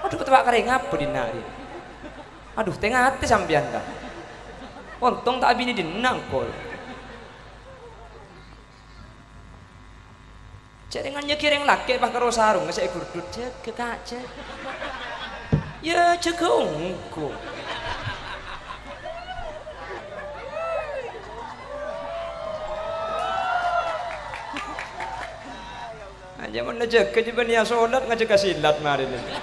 aduh ketebak kareng apa dina aduh tengah hati sampean dah untung tak bini dinangkol cek dengan nyekireng laki pak karo sarung ngesek gurdut cek ke kaca ya cek ke ungku aja mana cek ke jebania solat ngajak silat marin ini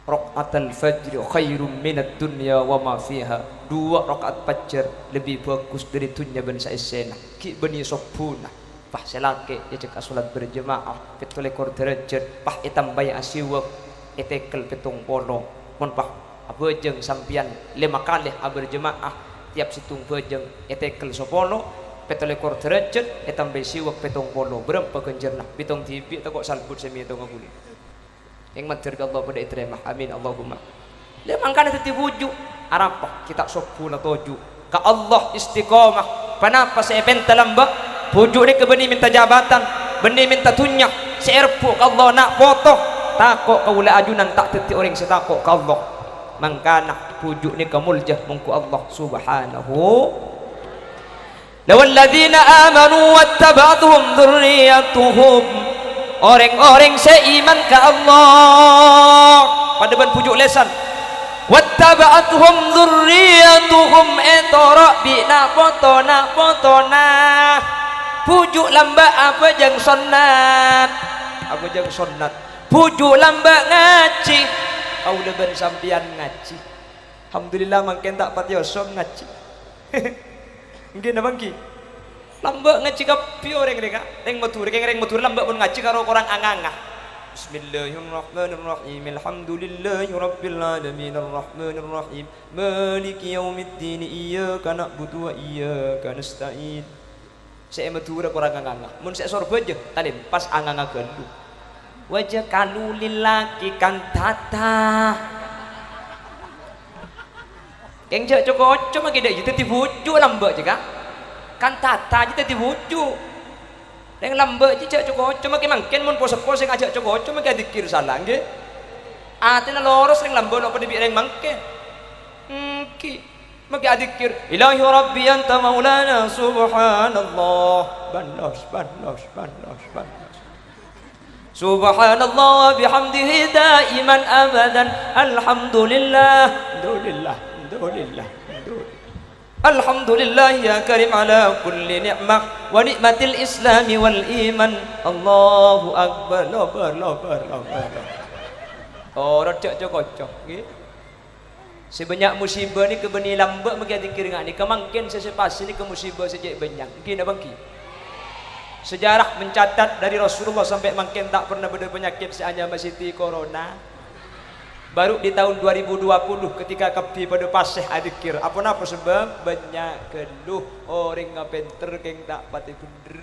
Rakaat al-fajr khairum minad dunya wa ma fiha. 2 rakaat fajar lebih bagus dari dunia ban saesena. Ki bani sopuna. Pah selake ya cek salat berjamaah pitule kor derajat pah itambay asiwak etekel petung polo. Mun pah abejeng sampian 5 kali berjamaah tiap situng bejeng etekel sopono pitule kor derajat itambay siwak petung polo. Berapa ganjarna pitung tibi kok salbut semi itu ngaguli. Yang matur Allah pada iteremah amin Allahumma dia mangkana teti bujuk arapah kita sopuna toju ka Allah istiqamah panapa saya penta lambak bujuk ni ke beni minta jabatan beni minta tunyak serpu ka Allah nak foto takok kaula ajunan tak teti orang setakok ka Allah mangkana bujuk ni ke muljah mungku Allah subhanahu lawalladzina amanu wattaba'tuhum dzurriyyatuhum orang-orang seiman ke Allah pada ban pujuk lesan wattaba'atuhum dzurriyyatuhum etara bina potona pujuk lamba apa jang sunnat pujuk lamba ngaji kau leban sampian ngaji alhamdulillah mangken tak patiosom ngaji nggih bangki lambak ngaji kapi orang mereka reng matur lambak pun ngaji karo orang angangah bismillahirrahmanirrahim alhamdulillahi rabbil alamin arrahmanirrahim maliki yaumiddin iyyaka na'budu wa iyyaka nasta'in saya matur orang angangah mun saya sorba aja talim pas angangah gandu wajah kalu lilaki kantata keng jak coko cuma kida itu tibuju lambak juga kan tata aja tadi wujud yang lambat aja cukup cuma mungkin mun pos-pos yang ajak cukup cuma kayak dikir salah nggih atina lurus yang lambat apa dibi yang mungkin ki maki adikir ilahi rabbi anta maulana subhanallah banos subhanallah bihamdihi daiman abadan alhamdulillah Alhamdulillah ya karim ala kulli ni'mah wa nikmatil islami wal iman. Allahu akbar. Lobar. Oh, rocok cokocok nggih. Sebanyak musibah ni ke beni lambak magi zikir ngak ni kemangkin sesepas ni ke musibah sejak banyak. Nggih napa nggih? Sejarah mencatat dari Rasulullah sampai mangkin tak pernah berada penyakit seanya masiti corona. Baru di tahun 2020 ketika kapi pada pasih adikir apa sebab banyak keluh orang ngapenter keng tak pati bener.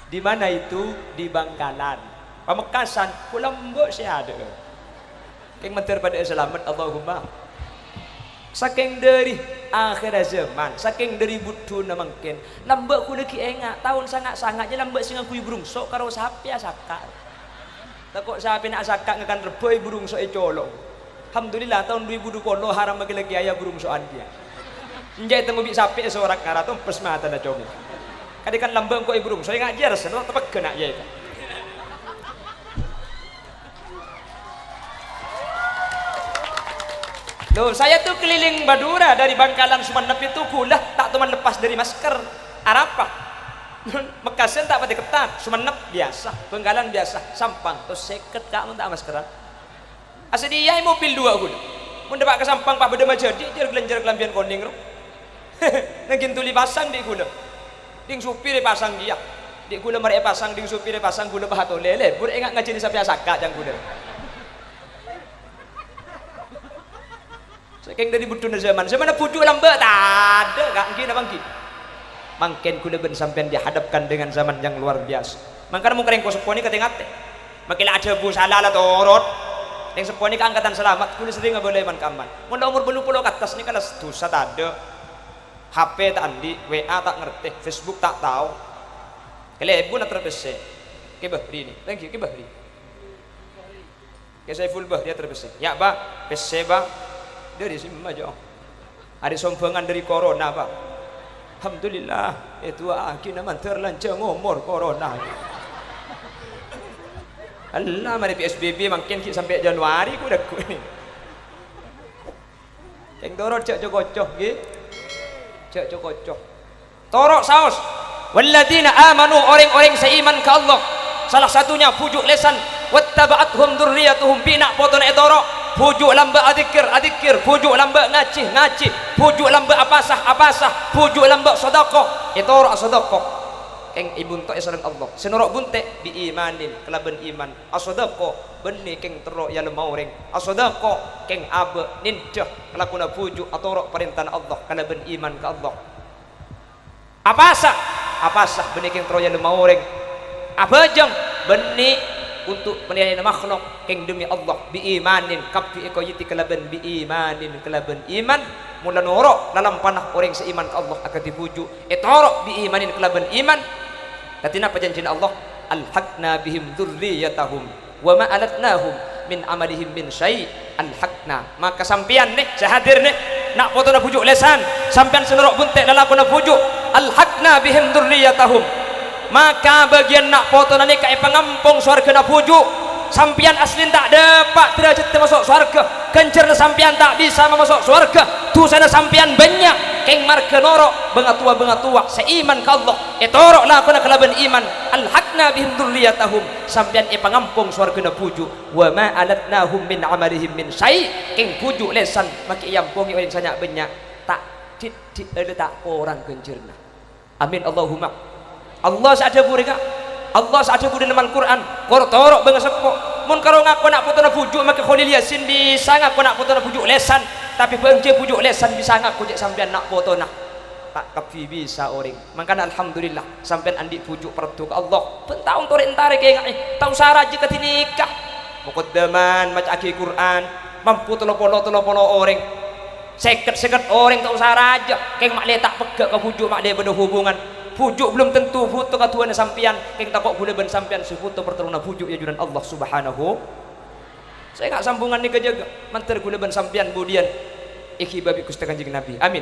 Di mana itu? Di Bangkalan Pamekasan Kulambok si ada keng menter pada selamat Allahumma. Saking dari akhir zaman, saking dari butuh namangkin lambak ku lagi engak tahun sangat-sangatnya lambak singa kuy brungsok karo sapi asakar. Takut sapi nak sakak ngakan reboi burung so colong. Alhamdulillah tahun 2020 haram bagi lagi ayah burung soan dia. Njai temu bi sapi seorang karatum pes mata na comi. Kadikan lambang ko burung so ngajar seno tepek kena ya itu. Loh, saya tuh keliling Madura dari Bangkalan Sumenep itu kulah tak teman lepas dari masker Arafah. Mekasen tak pati ketat, Sumenep biasa, Bangkalan biasa, Sampang terus seket kamu tak maskeran. Asa dia mobil dua guna. Mun depak ke Sampang Pak beda jadi jer gelenjar kelambian koning ro. Nangkin tuli pasang di guna. Ding supir pasang dia. Di guna mari pasang ding supir pasang guna bahato lele. Bur enggak ngajeni sapi asaka jang guna. Saking dari butuh zaman pucuk lambat tak ada gak nggih napa nggih. Mangken kula ben sampean dihadapkan dengan zaman yang luar biasa. Mangkana mung kereng ko seponi katengate. Makila ada bu salah la torot. Yang seponi keangkatan selamat kula sering boleh man kaman. Mun umur 20 ke atas ni kala dosa tak ada. HP tak andi, WA tak ngerti, Facebook tak tahu. Kelebu na terbese. Ke bahri ni. Thank you ke bahri. Ke saya full bah dia terbese. Ya ba, PC ba. Dari sini aja. Ada sombongan dari corona ba. Alhamdulillah itu akhirnya terlanjang umur corona. Allah mari PSBB makin sampai Januari ku dah ku ni. Yang dorot cak cokocok nggih. Cak cokocok. Torok saus. Walladzina amanu orang-orang seiman ke Allah. Salah satunya pujuk lesan wattaba'athum dzurriyyatuhum bina potona torok. Pujuk lamba adikir, pujuk lamba ngaci, pujuk lamba apasah, pujuk lamba sedekah. Itu orang sedekah. Keng ibun tok sareng Allah. Senorok bunte diimanin kelaben iman. As-sedekah benih keng terok ya lemau ring. As-sedekah keng abe ninjah kelakuna pujuk atau orang perintah Allah kelaben iman ke Allah. Apasah benih keng terok ya lemau ring. Abajang benih untuk menilai makhluk keng demi Allah biimanin kapi ekoyiti kelaban biimanin kelaban iman mula norok dalam panah orang seiman ke Allah akan dipuju etorok biimanin kelaban iman katina perjanjian Allah alhaqna bihim dzurriyyatahum wa ma alatnahum min amalihim min syai alhaqna maka sampian nih sehadir nih nak foto na pujuk lesan sampian senorok buntek dalam aku na pujuk alhaqna bihim dzurriyyatahum maka bagian nak foto nani kai pengampung surga na pujuk sampian aslin tak dapat derajat masuk surga kencer sampian tak bisa masuk surga tu sana sampian banyak keng marga norok bengatua seiman ke Allah etorok lah kuna kelaban iman alhaqna bihim dzurriyyatahum sampian pengampung surga na pujuk wa ma alatnahum min amalihim min syai keng pujuk lesan maki yampungi orang sanyak banyak tak ada tak orang kencerna amin Allahumma. Allah saja burika Allah saja budi dalam Al-Quran kortorok bangsa sepo mun karo ngaku nak putu na pujuk maka Khalil Yasin bisa ngaku nak putu na pujuk lesan tapi bangce pujuk lesan bisa ngaku cek sampean nak foto nah tak kapi bisa orang makanya alhamdulillah sampean andi pujuk pertu ke Allah pentahun tore entare kayak ngai tahu saraje ketinikah mukaddaman maca aki Quran mampu telopolo orang seket orang tahu saraje kayak mak le tak pegak ke pujuk mak le benda hubungan pujuk belum tentu foto katuan sampian keng takok boleh ben sampian sefoto pertolongan pujuk ya junan Allah subhanahu saya nggak sambungan nih kejaga manter boleh ben sampian budian iki babi kusta kanjeng Nabi amin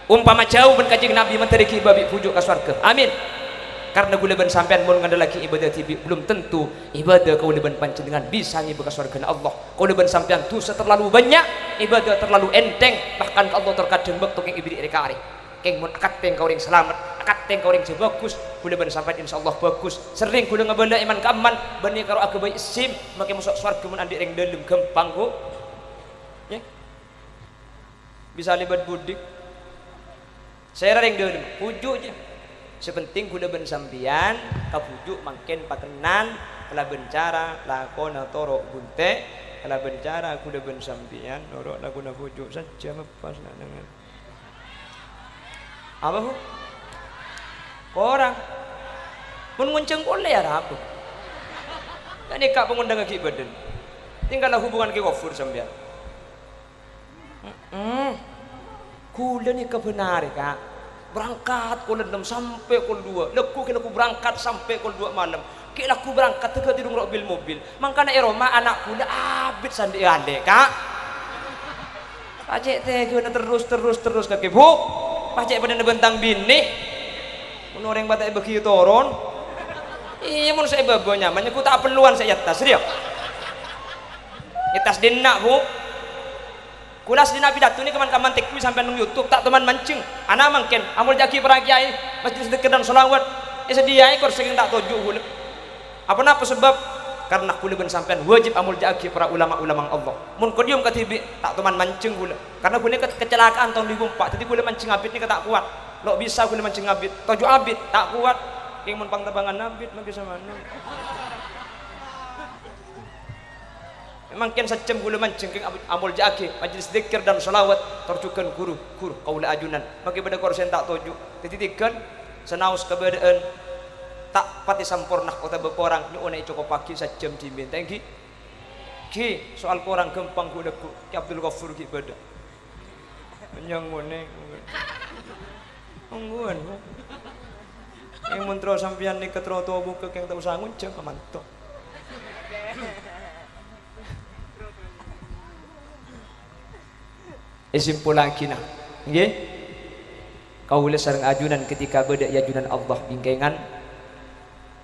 umpama jauh ben kanjeng Nabi manter iki babi pujuk ke surga amin karena gula ban sampean mun ngandalaki ibadah tibi belum tentu ibadah kau leban panjenengan bisa ngibaga surga Allah. Kau leban sampean dosa terlalu banyak, ibadah terlalu enteng, bahkan Allah terkadang bekto keng ibri rekare keng mun akad teng kau ring selamat, akad teng kau ring bagus, gula ban sampean insyaallah bagus. Sering gula ngabala iman kaman bani karo agama isim make masuk surga mun andi ring dalem gampang kok ya bisa libat budik saya ring dalem pujuknya sepenting gula ben sampian kabujuk mangken pakenan kala bencara lakona toro bunte kala bencara gula ben sampian norok laguna bujuk saja lepas nak dengan apa bu orang pun ngunceng boleh ya apa kan nikah pengundang ke badan tinggallah hubungan ke kufur sampian gula nikah benar kak berangkat kul 6 sampai kul 2 leku kena ku berangkat sampai kul 2 malam kira aku berangkat teka tidung mobil mangkana eroma anak kula abit sandi ande kak pacek teh kena terus kaki bu pacek pada bentang bini mun orang batak begitu toron iya mun saya babo nyamannya ku tak perluan saya tas dia tas dina bu kulas di nabi datu ini kaman tekwi sampai nang YouTube tak teman mancing anak mangken amul jaki para kiai masjid sedekah dan selawat sedia ekor sing tak tuju hula apa sebab karena kula ben sampean wajib amul jaki para ulama-ulama Allah mun kodium katibi tak teman mancing hula karena kula kecelakaan tahun 2004 jadi kula mancing abit ni tak kuat lo bisa kula mancing abit tuju abit tak kuat king mun pangtabangan abit mah bisa mana mungkin secem gula mancing amul jaki majlis zikir dan salawat terjukan guru kaula ajunan maki pada korsen tak tuju tititikan senaus keberadaan tak pati sampurna kota beporang nyuone cukup pagi secem dimin thank ki soal korang gempang gula ku ki Abdul Ghafur ki beda menyang mone ngguan yang mentro sampean ni ketro to buka keng tau sangun ceng amanto simpul lagi nah nggih kaula sareng ajunan ketika beda ajunan Allah bingkengan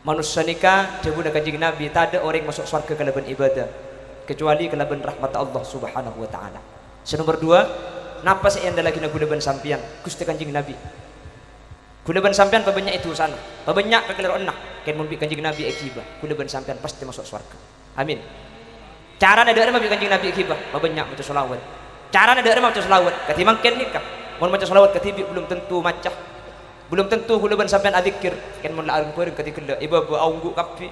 manusia nikah jabuna kanjeng Nabi tak ada orang masuk surga kalaban ibadah kecuali kalaban rahmat Allah subhanahu wa ta'ala nomor 2 napa saya anda lagi gulaban sampian Gusti kanjeng Nabi gulaban sampian pabanyak itu sana pabanyak kekelir enak kan mun kanjeng Nabi akibat gulaban sampian pasti masuk surga amin cara ada mah kanjeng Nabi akibat pabanyak maca selawat cara ada maca selawat ketimbang ken nikah mun maca selawat ketibi belum tentu macah belum tentu huluban sampean adzikir kan mun laarung peureung ketika ibu aunggu kapi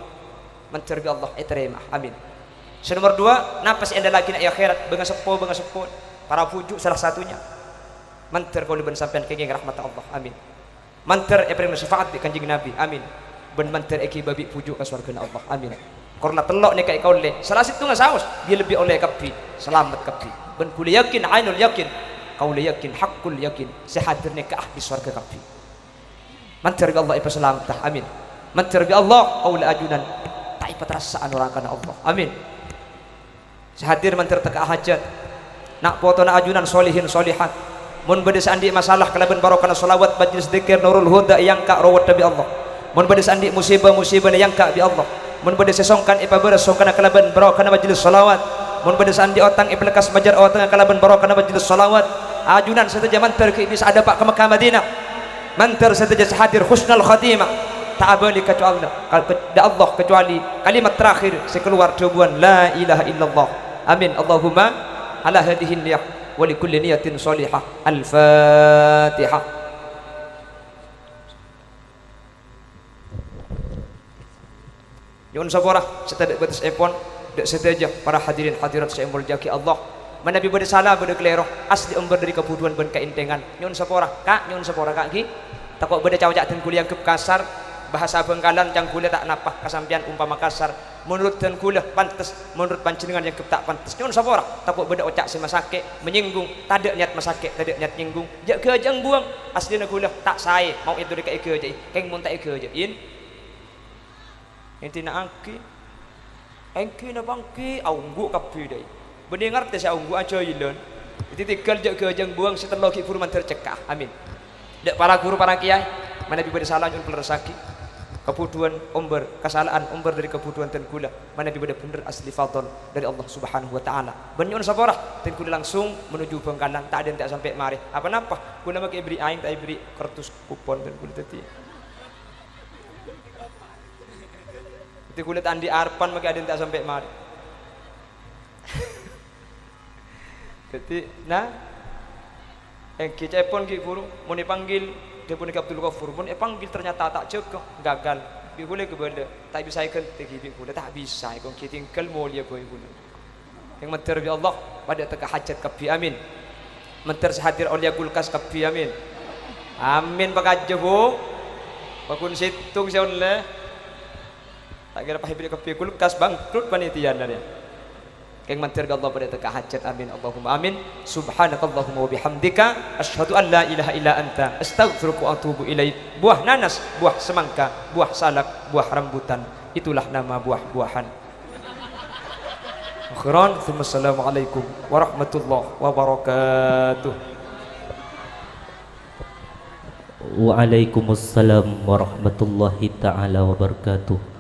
mencer bi Allah terima amin nomor 2 napas enda lagi na akhirat beunga sepo para pujuk salah satunya manter huluban sampean kenging rahmat Allah amin manter epring syafaat di kanjeng Nabi amin ben manter eki babi pujuk ka surga Allah amin karena telok nikah kau le salah situ ngasaus dia lebih oleh kapi selamat kapi ben kul yakin ainul yakin kau le yakin hakul yakin sehadir nikah di surga kapi mantir bi Allah ipa selamat amin mantir bi Allah kau le ajunan tak ipa terasaan orang kana Allah amin sehadir mantir teka hajat nak foto na ajunan solihin solihat mun bade sandi masalah kalaban barokah salawat majlis zikir nurul huda yang ka rawat bi Allah mun bade sandi musibah yang ka bi Allah mun bade sesongkan ipa beres songkan kalaban barokah majlis salawat mun bade sandi otang iplekas majar otang kalaban barokah majlis salawat ajunan saja mantir ke bisa ada pak ke Mekah Madinah mantir saja hadir husnul khatimah tak boleh kecuali Allah kecuali kalimat terakhir sekeluar jawaban la ilaha illallah amin Allahumma ala hadhihi niyah wa li kulli niyatin salihah al-fatihah yun sabarah setedak batas epon dak seteja para hadirin hadirat saya muljaki Allah manabi bade salah bade klero asli umber dari kebutuhan ben kaintengan nyun sapora kak ki takok bade cawajak ten kuliah ke kasar bahasa Bengkalan cang kuliah tak napah kasampian umpama kasar menurut ten kuliah pantes menurut panjenengan yang tak pantes nyun sapora takok bade ocak si masake menyinggung tadak niat masake tadak niat nyinggung jak ke ajang buang asli kuliah tak sae mau itu dekat ke aja keng mun tak ke aja in intina angki engki na bangki aunggu kapi dai beningar teh aunggu aja ilon itu tinggal jak ke ajang buang setelah ki furman tercekah amin dak para guru para kiai mana bi salah nyun resaki kebutuhan umber kesalahan umber dari kebutuhan ten kula mana bener-bener asli fadl dari Allah Subhanahu wa taala banyon sabarah ten kula langsung menuju Bengkalang tak ada yang tak sampai mari apa kuna make beri aing tak beri kertas kupon ten kula tadi itu kula andi arpan make ada yang tak sampai mari jadi nah kicepon ki guru mau dipanggil dia pun Abdul Ghafur pun panggil ternyata tak cukup gagal bi boleh ke benda tak bisa ikut tegi bi boleh tak bisa ikut kita tinggal mulia boy guna yang menter bi Allah pada teka hajat kapi amin menter sehadir aulia kulkas kapi amin amin pakaje bu pakun situng saunle tak kira pahibri kapi kulkas bangkrut panitia ya yang mentir Allah pada teka hajat amin Allahumma amin subhanakallahumma wa bihamdika asyhadu an la ilaha illa anta astaghfiruka wa atubu ilaik buah nanas buah semangka buah salak buah rambutan itulah nama buah-buahan akhiran assalamualaikum warahmatullahi wabarakatuh. Waalaikumsalam warahmatullahi taala wabarakatuh.